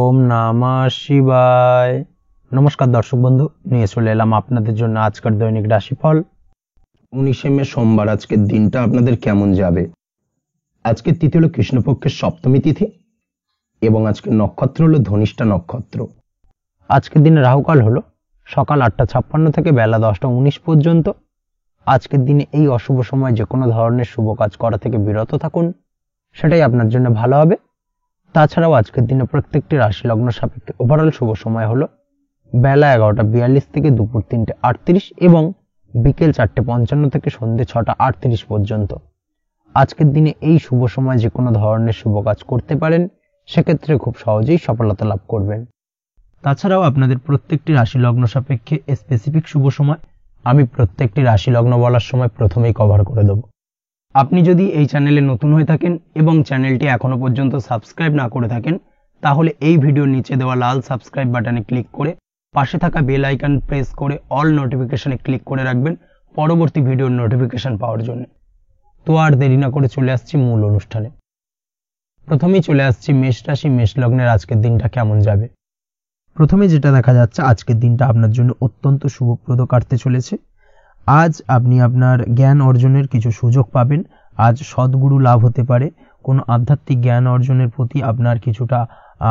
ওম নমঃ শিবায়। নমস্কার দর্শক বন্ধু, নিয়ে চলে এলাম আপনাদের জন্য আজকের দৈনিক রাশিফল 19 মে সোমবার। আজকের দিনটা আপনাদের কেমন যাবে? আজকের তিথি হলো কৃষ্ণপক্ষের সপ্তমী তিথি এবং আজকের নক্ষত্র হলো ধনিষ্ঠা নক্ষত্র। আজকের দিনে রাহুকাল হলো সকাল 8:56 থেকে বেলা 10:19 পর্যন্ত। আজকের দিনে এই অশুভ সময় যে কোনো ধরনের শুভ কাজ করা থেকে বিরত থাকুন, সেটাই আপনার জন্য ভালো হবে। তাছাড়াও আজকের দিনে প্রত্যেকটি রাশি লগ্ন সাপেক্ষে ওভারঅল শুভ সময় হলো বেলা 11:42 থেকে দুপুর 3:38 এবং বিকেল 4:55 থেকে সন্ধ্যে 6:38 পর্যন্ত। আজকের দিনে এই শুভ সময় যে কোনো ধরনের শুভ কাজ করতে পারেন, সেক্ষেত্রে খুব সহজেই সফলতা লাভ করবেন। তাছাড়াও আপনাদের প্রত্যেকটি রাশি লগ্ন সাপেক্ষে স্পেসিফিক শুভ সময় আমি প্রত্যেকটি রাশি লগ্ন বলার সময় প্রথমেই কভার করে দেব। আপনি যদি এই চ্যানেলে নতুন হয়ে থাকেন এবং চ্যানেলটি এখনো পর্যন্ত সাবস্ক্রাইব না করে থাকেন, তাহলে এই ভিডিওর নিচে দেওয়া লাল সাবস্ক্রাইব বাটনে ক্লিক করে পাশে থাকা বেল আইকন প্রেস করে অল নোটিফিকেশনে ক্লিক করে রাখবেন পরবর্তী ভিডিওর নোটিফিকেশন পাওয়ার জন্য। তো আর দেরি না করে চলে আসছি মূল অনুষ্ঠানে। প্রথমেই চলে আসছি মেষ রাশি, মেষ লগ্নের আজকের দিনটা কেমন যাবে। প্রথমে যেটা দেখা যাচ্ছে, আজকের দিনটা আপনার জন্য অত্যন্ত শুভপ্রদ কাটতে চলেছে। আজ আপনি আপনার জ্ঞান অর্জনের কিছু সুযোগ পাবেন। আজ সদ্গুরু লাভ হতে পারে। কোনো আধ্যাত্মিক জ্ঞান অর্জনের প্রতি আপনার কিছুটা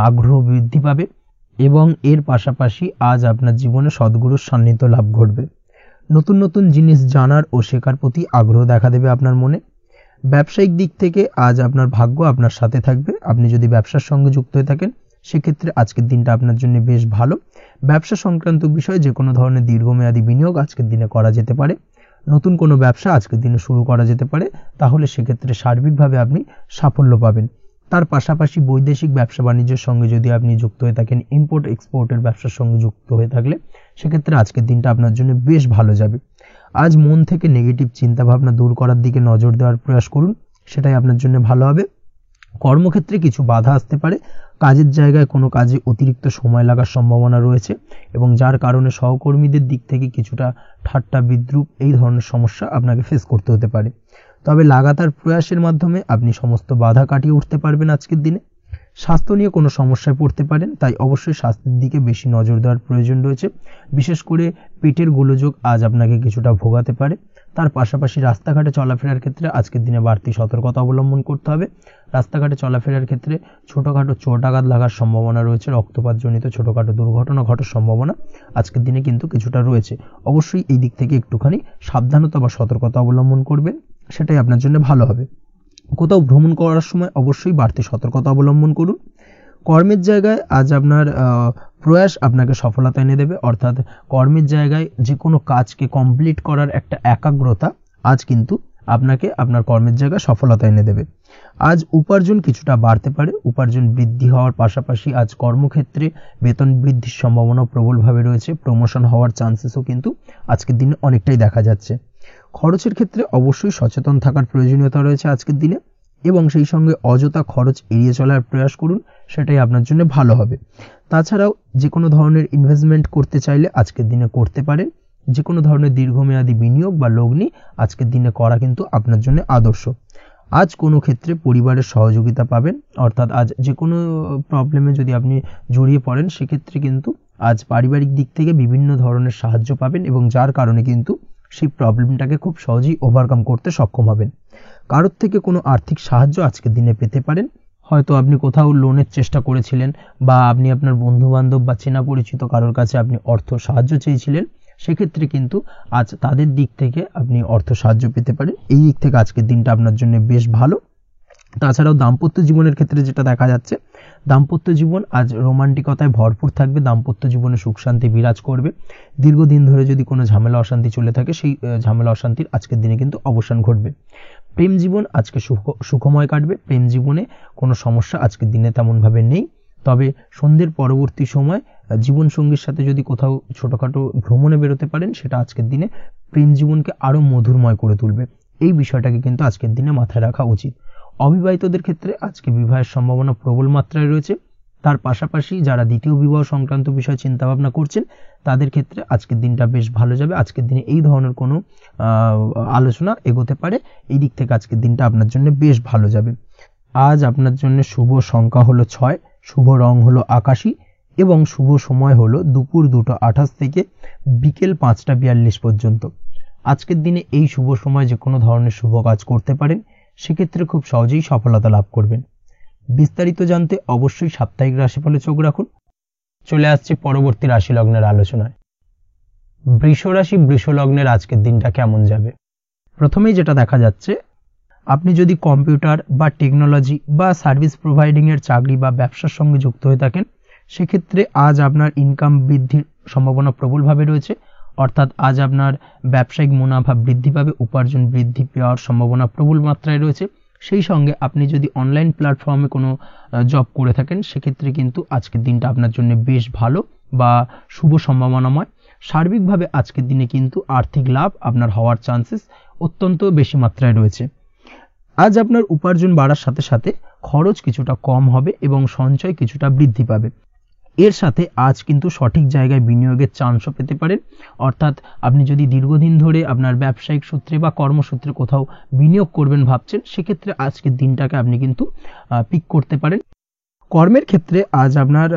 আগ্রহ বৃদ্ধি পাবে এবং এর পাশাপাশি আজ আপনার জীবনে সদ্গুরুর সান্নিধ্য লাভ ঘটবে। নতুন নতুন জিনিস জানার ও শেখার প্রতি আগ্রহ দেখা দেবে আপনার মনে। ব্যবসায়িক দিক থেকে আজ আপনার ভাগ্য আপনার সাথে থাকবে। আপনি যদি ব্যবসার সঙ্গে যুক্ত হয়ে থাকেন, সেক্ষেত্রে আজকের দিনটা আপনার জন্য বেশ ভালো। ব্যবসা সংক্রান্ত বিষয়ে যে কোনো ধরনের দীর্ঘমেয়াদী বিনিয়োগ আজকের দিনে করা যেতে পারে। নতুন কোনো ব্যবসা আজকের দিনে শুরু করা যেতে পারে, তাহলে সেক্ষেত্রে সার্বিকভাবে আপনি সাফল্য পাবেন। তার পাশাপাশি বৈদেশিক ব্যবসা বাণিজ্যের সঙ্গে যদি আপনি যুক্ত হয়ে থাকেন, ইম্পোর্ট এক্সপোর্টের ব্যবসার সঙ্গে যুক্ত হয়ে থাকলে, সেক্ষেত্রে আজকের দিনটা আপনার জন্য বেশ ভালো যাবে। আজ মন থেকে নেগেটিভ চিন্তাভাবনা দূর করার দিকে নজর দেওয়ার প্রয়াস করুন, সেটাই আপনার জন্য ভালো হবে। কর্মক্ষেত্রে কিছু বাধা আসতে পারে। কাজের জায়গায় কোনো কাজে অতিরিক্ত সময় লাগার সম্ভাবনা রয়েছে এবং যার কারণে সহকর্মীদের দিক থেকে কিছুটা ঠাট্টা বিদ্রূপ এই ধরনের সমস্যা আপনাকে ফেস করতে হতে পারে। তবে লাগাতার প্রয়াসের মাধ্যমে আপনি সমস্ত বাধা কাটিয়ে উঠতে পারবেন আজকের দিনে। স্বাস্থ্য নিয়ে কোনো সমস্যায় পড়তে পারেন, তাই অবশ্যই স্বাস্থ্যের দিকে বেশি নজর দেওয়ার প্রয়োজন রয়েছে। বিশেষ করে পেটের গোলযোগ আজ আপনাকে কিছুটা ভোগাতে পারে। তার পাশাপাশি রাস্তাঘাটে চলাফেরার ক্ষেত্রে আজকের দিনে বাড়তি সতর্কতা অবলম্বন করতে হবে। রাস্তাঘাটে চলাফেরার ক্ষেত্রে ছোটোখাটো চোট আঘাত লাগার সম্ভাবনা রয়েছে। রক্তপাতজনিত ছোটোখাটো দুর্ঘটনা ঘটার সম্ভাবনা আজকের দিনে কিন্তু কিছুটা রয়েছে। অবশ্যই এই দিক থেকে একটুখানি সাবধানতা বা সতর্কতা অবলম্বন করবেন, সেটাই আপনার জন্য ভালো হবে। কোথাও ভ্রমণ করার সময় অবশ্যই বাড়তি সতর্কতা অবলম্বন করুন। কর্মের জায়গায় আজ আপনার প্রয়াস আপনাকে সফলতা এনে দেবে, অর্থাৎ কর্মের জায়গায় যে কোনো কাজকে কমপ্লিট করার একটা একাগ্রতা আজ কিন্তু আপনাকে আপনার কর্মের জায়গায় সফলতা এনে দেবে। আজ উপার্জন কিছুটা বাড়তে পারে। উপার্জন বৃদ্ধি হওয়ার পাশাপাশি আজ কর্মক্ষেত্রে বেতন বৃদ্ধির সম্ভাবনা প্রবলভাবে রয়েছে। প্রমোশন হওয়ার চান্সেসও কিন্তু আজকের দিনে অনেকটাই দেখা যাচ্ছে। খরচের ক্ষেত্রে অবশ্যই সচেতন থাকার প্রয়োজনীয়তা রয়েছে আজকের দিনে এবং সেই সঙ্গে অযথা খরচ এড়িয়ে চলার প্রয়াস করুন, সেটাই আপনার জন্য ভালো হবে। তাছাড়াও যে কোনো ধরনের ইনভেস্টমেন্ট করতে চাইলে আজকের দিনে করতে পারেন। যে কোনো ধরনের দীর্ঘমেয়াদী বিনিয়োগ বা লগ্নি আজকের দিনে করা কিন্তু আপনার জন্য আদর্শ। আজ কোনো ক্ষেত্রে পরিবারের সহযোগিতা পাবেন, অর্থাৎ আজ যে কোনো প্রবলেমে যদি আপনি জড়িয়ে পড়েন, সেক্ষেত্রে কিন্তু আজ পারিবারিক দিক থেকে বিভিন্ন ধরনের সাহায্য পাবেন এবং যার কারণে কিন্তু সেই প্রবলেমটাকে খুব সহজেই ওভারকাম করতে সক্ষম হবেন। কারোর থেকে কোনো আর্থিক সাহায্য আজকের দিনে পেতে পারেন। হয়তো আপনি কোথাও লোনের চেষ্টা করেছিলেন বা আপনি আপনার বন্ধুবান্ধব বা চেনা পরিচিত কারোর কাছে আপনি অর্থ সাহায্য চেয়েছিলেন, সেক্ষেত্রে কিন্তু আজ তাদের দিক থেকে আপনি অর্থ সাহায্য পেতে পারেন। এই দিক থেকে আজকের দিনটা আপনার জন্য বেশ ভালো। তাছাড়াও দাম্পত্য জীবনের ক্ষেত্রে যেটা দেখা যাচ্ছে, দাম্পত্য জীবন আজ রোমান্টিকতায় ভরপুর থাকবে। দাম্পত্য জীবনে সুখ শান্তি বিরাজ করবে। দীর্ঘদিন ধরে যদি কোনো ঝামেলা অশান্তি চলে থাকে, সেই ঝামেলা অশান্তির আজকের দিনে কিন্তু অবসান ঘটবে। প্রেম জীবন আজকে সুখময় কাটবে। প্রেম জীবনে কোনো সমস্যা আজকের দিনে তেমনভাবে নেই। তবে সন্ধ্যের পরবর্তী সময় জীবনসঙ্গীর সাথে যদি কোথাও ছোটোখাটো ভ্রমণে বেরোতে পারেন, সেটা আজকের দিনে প্রেম জীবনকে আরও মধুরময় করে তুলবে। এই বিষয়টাকে কিন্তু আজকের দিনে মাথায় রাখা উচিত। অবিবাহিতদের ক্ষেত্রে আজকে বিবাহের সম্ভাবনা প্রবল মাত্রায় রয়েছে। তার পাশাপাশি যারা দ্বিতীয় বিবাহ সংক্রান্ত বিষয়ে চিন্তাভাবনা করছেন, তাদের ক্ষেত্রে আজকের দিনটা বেশ ভালো যাবে। আজকের দিনে এই ধরনের কোনো আলোচনা এগোতে পারে। এই দিক থেকে আজকের দিনটা আপনার জন্য বেশ ভালো যাবে। আজ আপনার জন্য শুভ সংখ্যা হলো 6, শুভ রং হলো আকাশী এবং শুভ সময় হলো দুপুর 2:28 থেকে বিকেল 5:42 পর্যন্ত। আজকের দিনে এই শুভ সময় যে কোনো ধরনের শুভ কাজ করতে পারেন, সেক্ষেত্রে খুব সহজেই সফলতা লাভ করবেন। বিস্তারিত জানতে অবশ্যই সাপ্তাহিক রাশিফলে চোখ রাখুন। চলে আসছে পরবর্তী রাশি লগ্নের আলোচনায়। বৃষ রাশি বৃষ লগ্নের আজকের দিনটা কেমন যাবে? প্রথমেই যেটা দেখা যাচ্ছে, আপনি যদি কম্পিউটার বা টেকনোলজি বা সার্ভিস প্রোভাইডিং এর চাকরি বা ব্যবসার সঙ্গে যুক্ত হয়ে থাকেন, সেক্ষেত্রে আজ আপনার ইনকাম বৃদ্ধির সম্ভাবনা প্রবলভাবে রয়েছে। অর্থাৎ আজ আপনার ব্যবসায়িক মুনাফা বৃদ্ধি পাবে, উপার্জন বৃদ্ধি পাওয়ার সম্ভাবনা প্রবল মাত্রায় রয়েছে। সেই সঙ্গে আপনি যদি অনলাইন প্ল্যাটফর্মে কোনো জব করে থাকেন, সেক্ষেত্রে কিন্তু আজকের দিনটা আপনার জন্য বেশ ভালো বা শুভ সম্ভাবনাময়। সার্বিকভাবে আজকের দিনে কিন্তু আর্থিক লাভ আপনার হওয়ার চান্সেস অত্যন্ত বেশি মাত্রায় রয়েছে। আজ আপনার উপার্জন বাড়ার সাথে সাথে খরচ কিছুটা কম হবে এবং সঞ্চয় কিছুটা বৃদ্ধি পাবে। এর সাথে আজ কিন্তু সঠিক জায়গায় বিনিয়োগের চান্সও পেতে পারেন। অর্থাৎ আপনি যদি দীর্ঘদিন ধরে আপনার ব্যবসায়িক সূত্রে বা কর্মসূত্রে কোথাও বিনিয়োগ করবেন ভাবছেন, সেক্ষেত্রে আজকের দিনটাকে আপনি কিন্তু পিক করতে পারেন। কর্মের ক্ষেত্রে আজ আপনার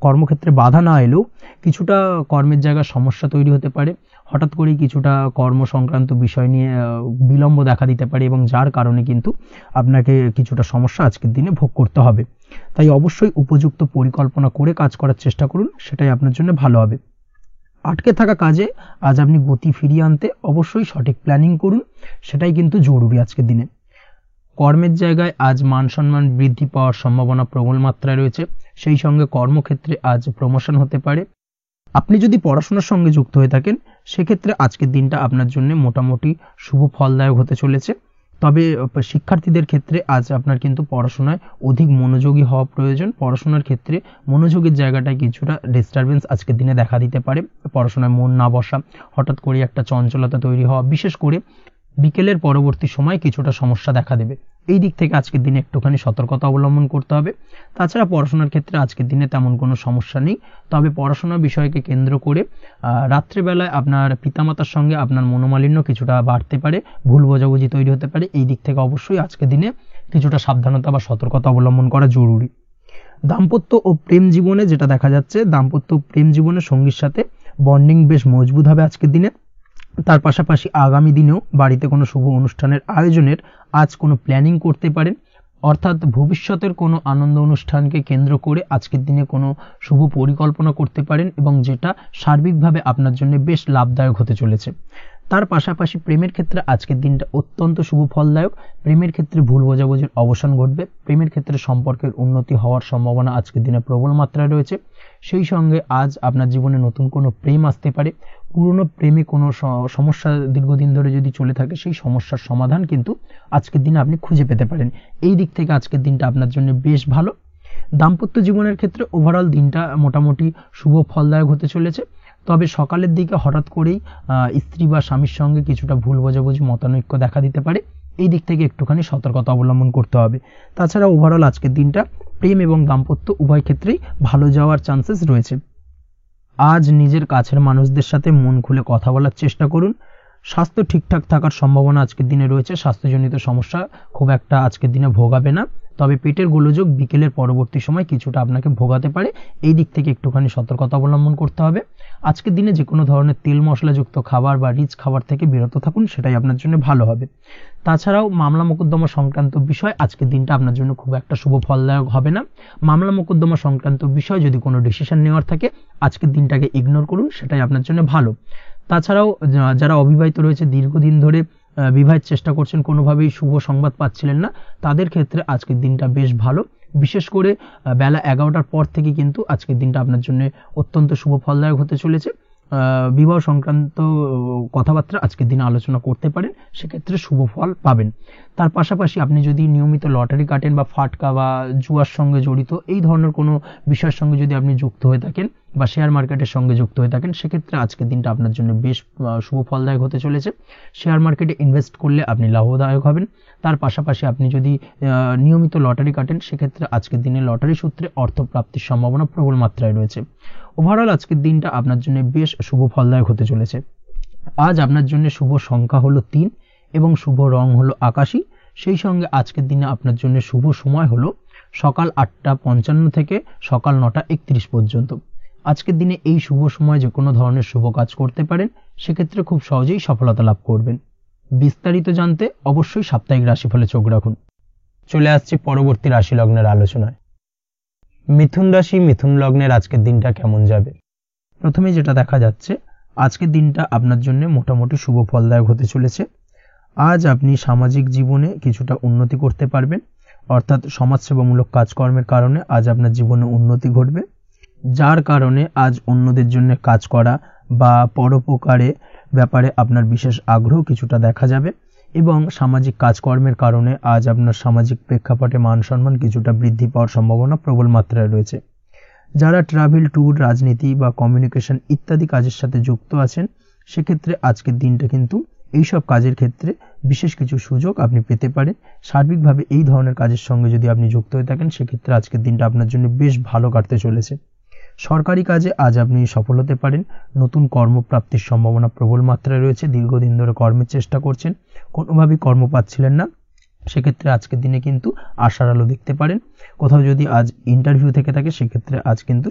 কর্মক্ষেত্রে বাধা না এলেও কিছুটা কর্মের জায়গায় সমস্যা তৈরি হতে পারে। হঠাৎ করেই কিছুটা কর্ম সংক্রান্ত বিষয় নিয়ে বিলম্ব দেখা দিতে পারে এবং যার কারণে কিন্তু আপনাকে কিছুটা সমস্যা আজকের দিনে ভোগ করতে হবে। তাই অবশ্যই উপযুক্ত পরিকল্পনা করে কাজ করার চেষ্টা করুন, সেটাই আপনার জন্য ভালো হবে। আটকে থাকা কাজে আজ আপনি গতি ফিরিয়ে আনতে অবশ্যই সঠিক প্ল্যানিং করুন, সেটাই কিন্তু জরুরি আজকের দিনে। কর্মের জায়গায় আজ মান সম্মান বৃদ্ধি পাওয়ার সম্ভাবনা প্রবল মাত্রায় রয়েছে। সেই সঙ্গে কর্মক্ষেত্রে আজ প্রমোশন হতে পারে। আপনি যদি পড়াশোনার সঙ্গে যুক্ত হয়ে থাকেন, সেক্ষেত্রে আজকের দিনটা আপনার জন্য মোটামুটি শুভ ফলদায়ক হতে চলেছে। তবে শিক্ষার্থীদের ক্ষেত্রে আজ আপনার কিন্তু পড়াশোনায় অধিক মনোযোগী হওয়া প্রয়োজন। পড়াশোনার ক্ষেত্রে মনোযোগের জায়গাটায় কিছুটা ডিস্টারবেন্স আজকের দিনে দেখা দিতে পারে। পড়াশোনায় মন না বসা, হঠাৎ করে একটা চঞ্চলতা তৈরি হওয়া, বিশেষ করে বিকেলের পরবর্তী সময় কিছুটা সমস্যা দেখা দেবে। এই দিক থেকে আজকের দিনে একটুখানি সতর্কতা অবলম্বন করতে হবে। তাছাড়া পড়াশোনার ক্ষেত্রে আজকের দিনে তেমন কোনো সমস্যা নেই। তবে পড়াশোনার বিষয়কে কেন্দ্র করে রাত্রেবেলায় আপনার পিতামাতার সঙ্গে আপনার মনোমালিন্য কিছুটা বাড়তে পারে, ভুল বোঝাবুঝি তৈরি হতে পারে। এই দিক থেকে অবশ্যই আজকের দিনে কিছুটা সাবধানতা বা সতর্কতা অবলম্বন করা জরুরি। দাম্পত্য ও প্রেম জীবনে যেটা দেখা যাচ্ছে, দাম্পত্য প্রেম জীবনে সঙ্গীর সাথে বন্ডিং বেশ মজবুত হবে আজকের দিনে। তার পাশাপাশি আগামী দিনেও বাড়িতে কোনো শুভ অনুষ্ঠানের আয়োজনের আজ কোনো প্ল্যানিং করতে পারেন। অর্থাৎ ভবিষ্যতের কোনো আনন্দ অনুষ্ঠানকে কেন্দ্র করে আজকের দিনে কোনো শুভ পরিকল্পনা করতে পারেন এবং যেটা সার্বিকভাবে আপনার জন্য বেশ লাভদায়ক হতে চলেছে। তার পাশাপাশি প্রেমের ক্ষেত্রে আজকের দিনটা অত্যন্ত শুভ ফলদায়ক। প্রেমের ক্ষেত্রে ভুল বোঝাবুঝির অবসান ঘটবে। প্রেমের ক্ষেত্রে সম্পর্কের উন্নতি হওয়ার সম্ভাবনা আজকের দিনে প্রবল মাত্রায় রয়েছে। সেই সঙ্গে আজ আপনার জীবনে নতুন কোনো প্রেম আসতে পারে। পুরনো প্রেমে কোনো সমস্যা দীর্ঘদিন ধরে যদি চলে থাকে, সেই সমস্যার সমাধান কিন্তু আজকের দিনে আপনি খুঁজে পেতে পারেন। এই দিক থেকে আজকের দিনটা আপনার জন্য বেশ ভালো। দাম্পত্য জীবনের ক্ষেত্রে ওভারঅল দিনটা মোটামুটি শুভ ফলদায়ক হতে চলেছে। তবে সকালের দিকে হঠাৎ করেই স্ত্রী বা স্বামীর সঙ্গে কিছুটা ভুল বোঝাবুঝি, মতানৈক্য দেখা দিতে পারে। এই দিক থেকে একটুখানি সতর্কতা অবলম্বন করতে হবে। তাছাড়া ওভারঅল আজকের দিনটা প্রেম এবং দাম্পত্য উভয় ক্ষেত্রেই ভালো যাওয়ার চান্সেস রয়েছে। আজ নিজের কাছের মানুষদের সাথে মন খুলে কথা বলার চেষ্টা করুন। স্বাস্থ্য ঠিকঠাক থাকার সম্ভাবনা আজকের দিনে রয়েছে। স্বাস্থ্যজনিত সমস্যা খুব একটা আজকের দিনে ভোগাবে না। তবে পেটের গোলযোগ বিকেলের পরবর্তী সময় কিছুটা আপনাকে ভোগাতে পারে। এই দিক থেকে একটুখানি সতর্কতা অবলম্বন করতে হবে। আজকের দিনে যে কোনো ধরনের তেল মশলাযুক্ত খাবার বা রিচ খাবার থেকে বিরত থাকুন, সেটাই আপনার জন্য ভালো হবে। তাছাড়াও মামলা মোকদ্দমা সংক্রান্ত বিষয় আজকের দিনটা আপনার জন্য খুব একটা শুভ ফলদায়ক হবে না। মামলা মোকদ্দমা সংক্রান্ত বিষয় যদি কোনো ডিসিশন নেওয়ার থাকে, আজকের দিনটাকে ইগনোর করুন, সেটাই আপনার জন্য ভালো। তাছাড়াও যারা অবিবাহিত রয়েছে, দীর্ঘদিন ধরে বিবাহের চেষ্টা করছেন, কোনোভাবেই শুভ সংবাদ পাচ্ছিলেন না, তাদের ক্ষেত্রে আজকের দিনটা বেশ ভালো। বিশেষ করে বেলা 11টার পর থেকে কিন্তু আজকের দিনটা আপনার জন্য অত্যন্ত শুভ ফলদায়ক হতে চলেছে। বিবাহ সংক্রান্ত কথাবার্তা আজকের দিনে আলোচনা করতে পারেন, সেক্ষেত্রে শুভ ফল পাবেন। তার পাশাপাশি আপনি যদি নিয়মিত লটারি কাটেন বা ফাটকা বা জুয়ার সঙ্গে জড়িত এই ধরনের কোনো বিষয়ের সঙ্গে যদি আপনি যুক্ত হয়ে থাকেন বা শেয়ার মার্কেটের সঙ্গে যুক্ত হয়ে থাকেন, সেক্ষেত্রে আজকের দিনটা আপনার জন্য বেশ শুভ ফলদায়ক হতে চলেছে। শেয়ার মার্কেটে ইনভেস্ট করলে আপনি লাভদায়ক হবেন। তার পাশাপাশি আপনি যদি নিয়মিত লটারি কাটেন, সেক্ষেত্রে আজকের দিনে লটারি সূত্রে অর্থ প্রাপ্তির সম্ভাবনা প্রবল মাত্রায় রয়েছে। ওভারঅল আজকের দিনটা আপনার জন্য বেশ শুভ ফলদায়ক হতে চলেছে। আজ আপনার জন্য শুভ সংখ্যা হলো 3 এবং শুভ রং হলো আকাশী। সেই সঙ্গে আজকের দিনে আপনার জন্য শুভ সময় হলো সকাল 8:55 থেকে সকাল 9:31 পর্যন্ত। আজকের দিনে এই শুভ সময় যে কোনো ধরনের শুভ কাজ করতে পারেন, সেক্ষেত্রে খুব সহজেই সফলতা লাভ করবেন। বিস্তারিত জানতে অবশ্যই সাপ্তাহিক রাশিফলে চোখ রাখুন। চলে আসছি পরবর্তী রাশি লগ্নের আলোচনায়। মিথুন রাশি, মিথুন লগ্নের আজকের দিনটা কেমন যাবে? প্রথমে যেটা দেখা যাচ্ছে, আজকের দিনটা আপনার জন্য মোটামুটি শুভ ফলদায়ক হতে চলেছে। আজ আপনি সামাজিক জীবনে কিছুটা উন্নতি করতে পারবেন, অর্থাৎ সমাজসেবামূলক কাজকর্মের কারণে আজ আপনার জীবনে উন্নতি ঘটবে, যার কারণে আজ অন্যদের জন্য কাজ করা বা পরোপকারে ব্যাপারে আপনার বিশেষ আগ্রহ কিছুটা দেখা যাবে এবং সামাজিক কাজকর্মের কারণে আজ আপনার সামাজিক প্রেক্ষাপটে মান সম্মান কিছুটা বৃদ্ধি পাওয়ার সম্ভাবনা প্রবল মাত্রায় রয়েছে। যারা ট্রাভেল, ট্যুর, রাজনীতি বা কমিউনিকেশন ইত্যাদি কাজের সাথে যুক্ত আছেন, সেক্ষেত্রে আজকের দিনটা কিন্তু এইসব কাজের ক্ষেত্রে বিশেষ কিছু সুযোগ আপনি পেতে পারেন। সার্বিকভাবে এই ধরনের কাজের সঙ্গে যদি আপনি যুক্ত হয়ে থাকেন, সেক্ষেত্রে আজকের দিনটা আপনার জন্য বেশ ভালো কাটতে চলেছে। সরকারি কাজে আজ আপনি সফল হতে পারেন। নতুন কর্মপ্রাপ্তির সম্ভাবনা প্রবল মাত্রায় রয়েছে। দীর্ঘদিন ধরে কর্মের চেষ্টা করছেন, কোনোভাবেই কর্ম পাচ্ছিলেন না, সেক্ষেত্রে আজকের দিনে কিন্তু আশার আলো দেখতে পারেন। কোথাও যদি আজ ইন্টারভিউ থেকে থাকে, সেক্ষেত্রে আজ কিন্তু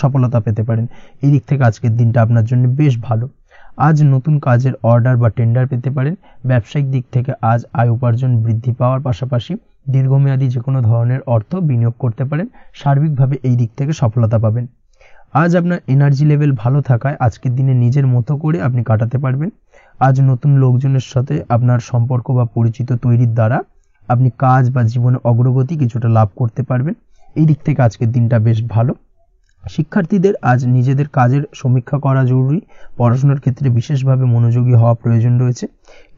সফলতা পেতে পারেন। এই দিক থেকে আজকের দিনটা আপনার জন্য বেশ ভালো। আজ নতুন কাজের অর্ডার বা টেন্ডার পেতে পারেন। ব্যবসায়িক দিক থেকে আজ আয় উপার্জন বৃদ্ধি পাওয়ার পাশাপাশি দীর্ঘমেয়াদী যে কোনো ধরনের অর্থ বিনিয়োগ করতে পারেন। সার্বিকভাবে এই দিক থেকে সফলতা পাবেন। আজ আপনার এনার্জি লেভেল ভালো থাকায় আজকের দিনে নিজের মতো করে আপনি কাটাতে পারবেন। আজ নতুন লোকজনের সাথে আপনার সম্পর্ক বা পরিচিত তৈরির দ্বারা আপনি কাজ বা জীবনে অগ্রগতি কিছুটা লাভ করতে পারবেন। এই দিক থেকে আজকের দিনটা বেশ ভালো। শিক্ষার্থীদের আজ নিজেদের কাজের সমীক্ষা করা জরুরি। পড়াশোনার ক্ষেত্রে বিশেষভাবে মনোযোগী হওয়া প্রয়োজন রয়েছে।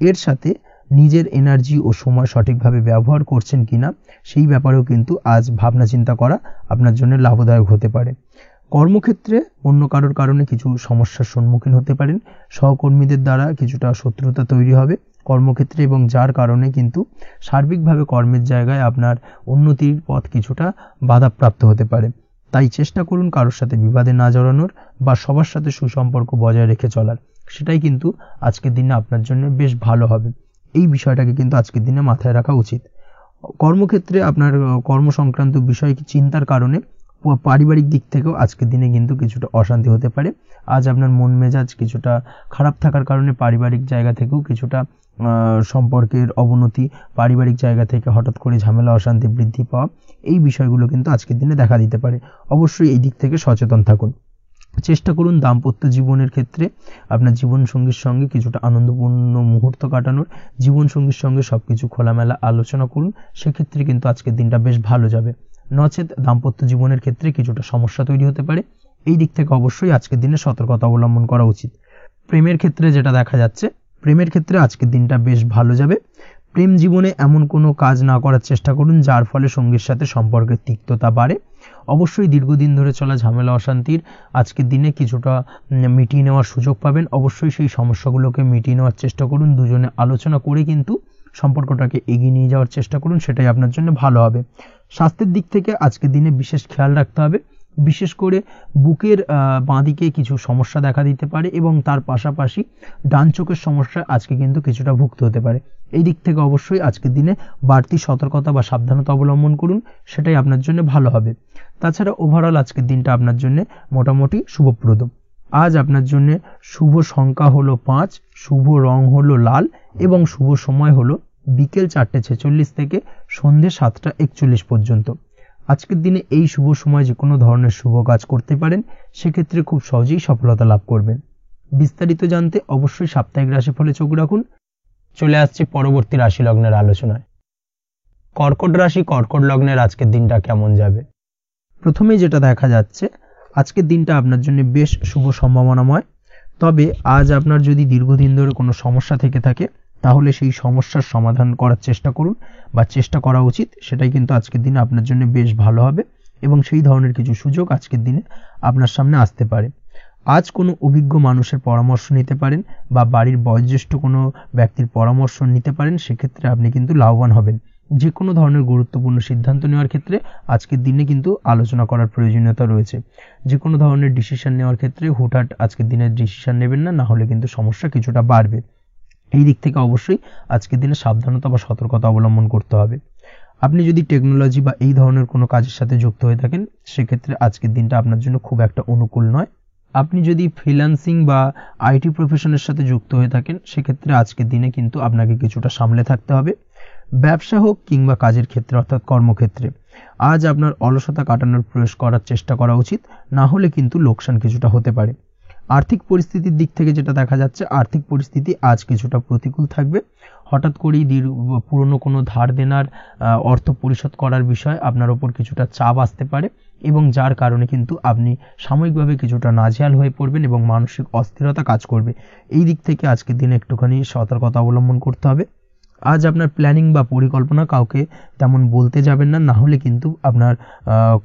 এর সাথে নিজের এনার্জি ও সময় সঠিকভাবে ব্যবহার করছেন কিনা সেই ব্যাপারেও কিন্তু আজ ভাবনা চিন্তা করা আপনার জন্য লাভদায়ক হতে পারে। কর্মক্ষেত্রে অন্য কারোর কারণে কিছু সমস্যার সম্মুখীন হতে পারেন। সহকর্মীদের দ্বারা কিছুটা শত্রুতা তৈরি হবে কর্মক্ষেত্রে, এবং যার কারণে কিন্তু সার্বিকভাবে কর্মের জায়গায় আপনার উন্নতির পথ কিছুটা বাধাপ্রাপ্ত হতে পারে। তাই চেষ্টা করুন কারোর সাথে বিবাদে না জড়ানোর বা সবার সাথে সুসম্পর্ক বজায় রেখে চলার। সেটাই কিন্তু আজকের দিনে আপনার জন্য বেশ ভালো হবে। এই বিষয়টাকে কিন্তু আজকের দিনে মাথায় রাখা উচিত। কর্মক্ষেত্রে আপনার কর্ম সংক্রান্ত বিষয় চিন্তার কারণে পারিবারিক দিক থেকেও আজকের দিনে কিন্তু কিছুটা অশান্তি হতে পারে। আজ আপনার মন মেজাজ কিছুটা খারাপ থাকার কারণে পারিবারিক জায়গা থেকেও কিছুটা সম্পর্কের অবনতি, পারিবারিক জায়গা থেকে হঠাৎ করে ঝামেলা অশান্তি বৃদ্ধি পাওয়া, এই বিষয়গুলো কিন্তু আজকের দিনে দেখা দিতে পারে। অবশ্যই এই দিক থেকে সচেতন থাকুন। চেষ্টা করুন দাম্পত্য জীবনের ক্ষেত্রে আপনার জীবনসঙ্গীর সঙ্গে কিছুটা আনন্দপূর্ণ মুহূর্ত কাটানোর। জীবনসঙ্গীর সঙ্গে সবকিছু খোলামেলা আলোচনা করুন, সেক্ষেত্রে কিন্তু আজকের দিনটা বেশ ভালো যাবে। নচেত দাম্পত্য জীবনের ক্ষেত্রে কিছুটা সমস্যা তৈরি হতে পারে। এই দিক থেকে অবশ্যই আজকের দিনে সতর্কতা অবলম্বন করা উচিত। প্রেমের ক্ষেত্রে যেটা দেখা যাচ্ছে, প্রেমের ক্ষেত্রে আজকের দিনটা বেশ ভালো যাবে। প্রেম জীবনে এমন কোনো কাজ না করার চেষ্টা করুন যার ফলে সঙ্গীর সাথে সম্পর্কের তিক্ততা বাড়ে। অবশ্যই দীর্ঘদিন ধরে চলা ঝামেলা অশান্তির আজকের দিনে কিছুটা মিটিয়ে নেওয়ার সুযোগ পাবেন। অবশ্যই সেই সমস্যাগুলোকে মিটিয়ে নেওয়ার চেষ্টা করুন। দুজনে আলোচনা করে কিন্তু সম্পর্কটাকে এগিয়ে নিয়ে যাওয়ার চেষ্টা করুন, সেটাই আপনার জন্য ভালো হবে। স্বাস্থ্যের দিক থেকে আজকের দিনে বিশেষ খেয়াল রাখতে হবে। বিশেষ করে বুকের বাঁদিকে কিছু সমস্যা দেখা দিতে পারে এবং তার পাশাপাশি ডান চোখের সমস্যা আজকে কিন্তু কিছুটা ভুগতে হতে পারে। এই দিক থেকে অবশ্যই আজকের দিনে বাড়তি সতর্কতা বা সাবধানতা অবলম্বন করুন, সেটাই আপনার জন্য ভালো হবে। তাছাড়া ওভারঅল আজকের দিনটা আপনার জন্য মোটামুটি শুভপ্রদ। আজ আপনার জন্য শুভ সংখ্যা হলো 5, শুভ রং হলো লাল এবং শুভ সময় হলো বিকেল 4:46 থেকে সন্ধ্যে 7:41 পর্যন্ত। আজকের দিনে এই শুভ সময় যে কোনো ধরনের শুভ কাজ করতে পারেন, সেক্ষেত্রে খুব সহজেই সফলতা লাভ করবেন। বিস্তারিত জানতে অবশ্যই সাপ্তাহিক রাশিফলে চোখ রাখুন। চলে আসছি পরবর্তী রাশি লগ্নের আলোচনায়। কর্কট রাশি, কর্কট লগ্নের আজকের দিনটা কেমন যাবে? প্রথমেই যেটা দেখা যাচ্ছে, আজকের দিনটা আপনার জন্য বেশ শুভ সম্ভাবনাময়। তবে আজ আপনার যদি দীর্ঘদিন ধরে কোনো সমস্যা থেকে থাকে, তাহলে সেই সমস্যার সমাধান করার চেষ্টা করুন বা চেষ্টা করা উচিত। সেটাই কিন্তু আজকের দিনে আপনার জন্য বেশ ভালো হবে এবং সেই ধরনের কিছু সুযোগ আজকের দিনে আপনার সামনে আসতে পারে। আজ কোনো অভিজ্ঞ মানুষের পরামর্শ নিতে পারেন বা বাড়ির বয়োজ্যেষ্ঠ কোনো ব্যক্তির পরামর্শ নিতে পারেন, সেক্ষেত্রে আপনি কিন্তু লাভবান হবেন। যে কোনো ধরনের গুরুত্বপূর্ণ সিদ্ধান্ত নেওয়ার ক্ষেত্রে আজকের দিনে কিন্তু আলোচনা করার প্রয়োজনীয়তা রয়েছে। যে কোনো ধরনের ডিসিশন নেওয়ার ক্ষেত্রে হুটহাট আজকের দিনে ডিসিশন নেবেন না, না হলে কিন্তু সমস্যা কিছুটা বাড়বে। এই দিক থেকে অবশ্যই আজকের দিনে সাবধানতা বা সতর্কতা অবলম্বন করতে হবে। আপনি যদি টেকনোলজি বা এই ধরনের কোনো কাজের সাথে যুক্ত হয়ে থাকেন সেক্ষেত্রে আজকের দিনটা আপনার জন্য খুব একটা অনুকূল নয়। আপনি যদি ফ্রিল্যান্সিং বা আইটি প্রফেশনের সাথে যুক্ত হয়ে থাকেন সেক্ষেত্রে আজকের দিনে কিন্তু আপনাকে কিছুটা সামলে থাকতে হবে। ব্যবসা হোক কিংবা কাজের ক্ষেত্রে অর্থাৎ কর্মক্ষেত্রে আজ আপনার অলসতা কাটানোর প্রয়াস করার চেষ্টা করা উচিত, না হলে কিন্তু লোকসান কিছুটা হতে পারে। আর্থিক পরিস্থিতির দিক থেকে যেটা দেখা যাচ্ছে, আর্থিক পরিস্থিতি আজ কিছুটা প্রতিকূল থাকবে। হঠাৎ করেই পুরনো কোনো ধার দেনার অর্থ পরিশোধ করার বিষয়ে আপনার ওপর কিছুটা চাপ আসতে পারে এবং যার কারণে কিন্তু আপনি সাময়িকভাবে কিছুটা নাজেহাল হয়ে পড়বেন এবং মানসিক অস্থিরতা কাজ করবে। এই দিক থেকে আজকের দিনে একটুখানি সতর্কতা অবলম্বন করতে হবে। আজ আপনার প্ল্যানিং বা পরিকল্পনা কাউকে তেমন বলতে যাবেন না, না হলে কিন্তু আপনার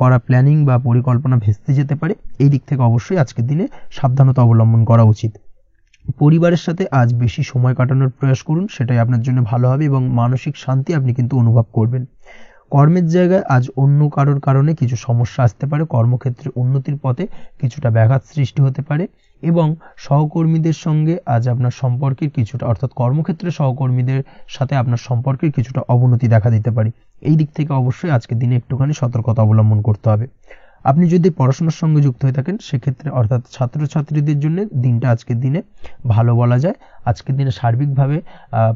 করা প্ল্যানিং বা পরিকল্পনা ভেস্তে যেতে পারে। এই দিক থেকে অবশ্যই আজকের দিনে সাবধানতা অবলম্বন করা উচিত। পরিবারের সাথে আজ বেশি সময় কাটানোর প্রয়াস করুন, সেটাই আপনার জন্য ভালো হবে এবং মানসিক শান্তি আপনি কিন্তু অনুভব করবেন। কর্মের জায়গায় আজ অন্য কারোর কারণে কিছু সমস্যা আসতে পারে, কর্মক্ষেত্রে উন্নতির পথে কিছুটা ব্যাঘাত সৃষ্টি হতে পারে এবং সহকর্মীদের সঙ্গে আজ আপনার সম্পর্কের কিছুটা অর্থাৎ কর্মক্ষেত্রে সহকর্মীদের সাথে আপনার সম্পর্কের কিছুটা অবনতি দেখা দিতে পারে। এই দিক থেকে অবশ্যই আজকের দিনে একটুখানি সতর্কতা অবলম্বন করতে হবে। আপনি যদি পড়াশোনার সঙ্গে যুক্ত হয়ে থাকেন সেক্ষেত্রে অর্থাৎ ছাত্রছাত্রীদের জন্য দিনটা আজকের দিনে ভালো বলা যায়। আজকের দিনে সার্বিকভাবে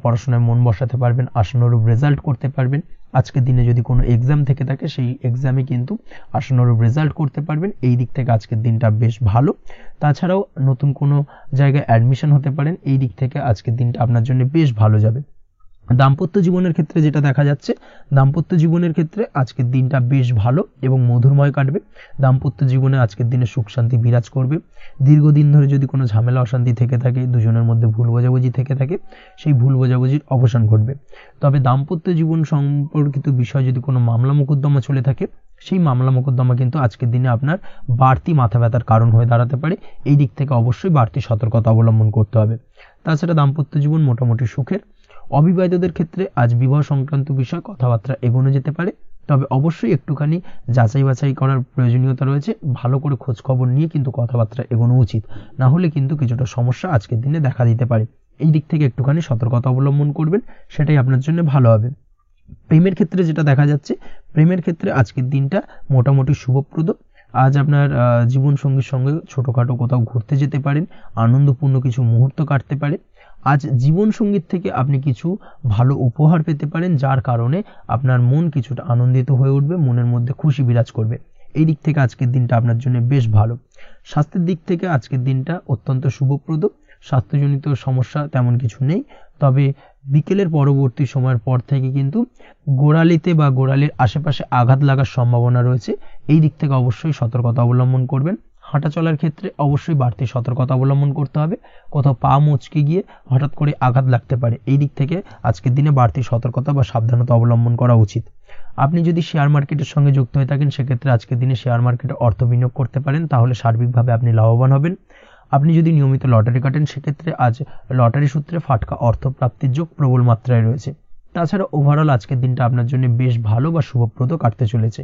পড়াশোনায় মন বসাতে পারবেন, আশানুরূপ রেজাল্ট করতে পারবেন। আজকের দিনে যদি কোনো এক্সাম থেকে থাকে সেই এক্সামে কিন্তু আশানুরূপ রেজাল্ট করতে পারবেন। এই দিক থেকে আজকের দিনটা বেশ ভালো। তাছাড়াও নতুন কোনো জায়গায় অ্যাডমিশন হতে পারেন, এই দিক থেকে আজকের দিনটা আপনার জন্য বেশ ভালো যাবে। দাম্পত্য জীবনের ক্ষেত্রে যেটা দেখা যাচ্ছে, দাম্পত্য জীবনের ক্ষেত্রে আজকের দিনটা বেশ ভালো এবং মধুরময় কাটবে। দাম্পত্য জীবনে আজকের দিনে সুখ শান্তি বিরাজ করবে। দীর্ঘদিন ধরে যদি কোনো ঝামেলা অশান্তি থেকে থাকে, দুজনের মধ্যে ভুল বোঝাবুঝি থেকে থাকে, সেই ভুল বোঝাবুঝির অবসান ঘটবে। তবে দাম্পত্য জীবন সম্পর্কিত বিষয় যদি কোনো মামলা মোকদ্দমা চলে থাকে, সেই মামলা মোকদ্দমা কিন্তু আজকের দিনে আপনার বাড়তি মাথা ব্যথার কারণ হয়ে দাঁড়াতে পারে। এই দিক থেকে অবশ্যই বাড়তি সতর্কতা অবলম্বন করতে হবে। তাছাড়া দাম্পত্য জীবন মোটামুটি সুখের। অবিবাহিতদের ক্ষেত্রে আজ বিবাহ সংক্রান্ত বিষয় কথাবার্তা এগোনো যেতে পারে, তবে অবশ্যই একটুখানি যাচাই বাছাই করার প্রয়োজনীয়তা রয়েছে। ভালো করে খোঁজ খবর নিয়ে কিন্তু কথাবার্তা এগোনো উচিত, না হলে কিন্তু কিছুটা সমস্যা আজকের দিনে দেখা দিতে পারে। এই দিক থেকে একটুখানি সতর্কতা অবলম্বন করবেন, সেটাই আপনার জন্য ভালো হবে। প্রেমের ক্ষেত্রে যেটা দেখা যাচ্ছে, প্রেমের ক্ষেত্রে আজকের দিনটা মোটামুটি শুভপ্রদ। আজ আপনার জীবন সঙ্গীর সঙ্গে ছোটখাটো কোথাও ঘুরতে যেতে পারেন, আনন্দপূর্ণ কিছু মুহূর্ত কাটতে পারে। আজ জীবন সঙ্গীত থেকে আপনি কিছু ভালো উপহার পেতে পারেন, যার কারণে আপনার মন কিছুটা আনন্দিত হয়ে উঠবে, মনের মধ্যে খুশি বিরাজ করবে। এই দিক থেকে আজকের দিনটা আপনার জন্য বেশ ভালো। স্বাস্থ্যের দিক থেকে আজকের দিনটা অত্যন্ত শুভপ্রদ। স্বাস্থ্যজনিত সমস্যা তেমন কিছু নেই, তবে বিকেলের পরবর্তী সময়ের পর থেকে কিন্তু গোড়ালিতে বা গোড়ালির আশেপাশে আঘাত লাগার সম্ভাবনা রয়েছে। এই দিক থেকে অবশ্যই সতর্কতা অবলম্বন করবেন। হাঁটা চলার ক্ষেত্রে অবশ্যই বাড়তি সতর্কতা অবলম্বন করতে হবে, কোথাও পা মচকে গিয়ে হঠাৎ করে আঘাত লাগতে পারে। এই দিক থেকে আজকের দিনে বাড়তি সতর্কতা বা সাবধানতা অবলম্বন করা উচিত। আপনি যদি শেয়ার মার্কেটের সঙ্গে যুক্ত হয়ে থাকেন সেক্ষেত্রে আজকের দিনে শেয়ার মার্কেটে অর্থ বিনিয়োগ করতে পারেন, তাহলে সার্বিকভাবে আপনি লাভবান হবেন। আপনি যদি নিয়মিত লটারি কাটেন সেক্ষেত্রে আজ লটারি সূত্রে ফাটকা অর্থ প্রাপ্তির যোগ প্রবল মাত্রায় রয়েছে। তাছাড়া ওভারঅল আজকের দিনটা আপনার জন্য বেশ ভালো বা শুভপ্রদ কাটতে চলেছে।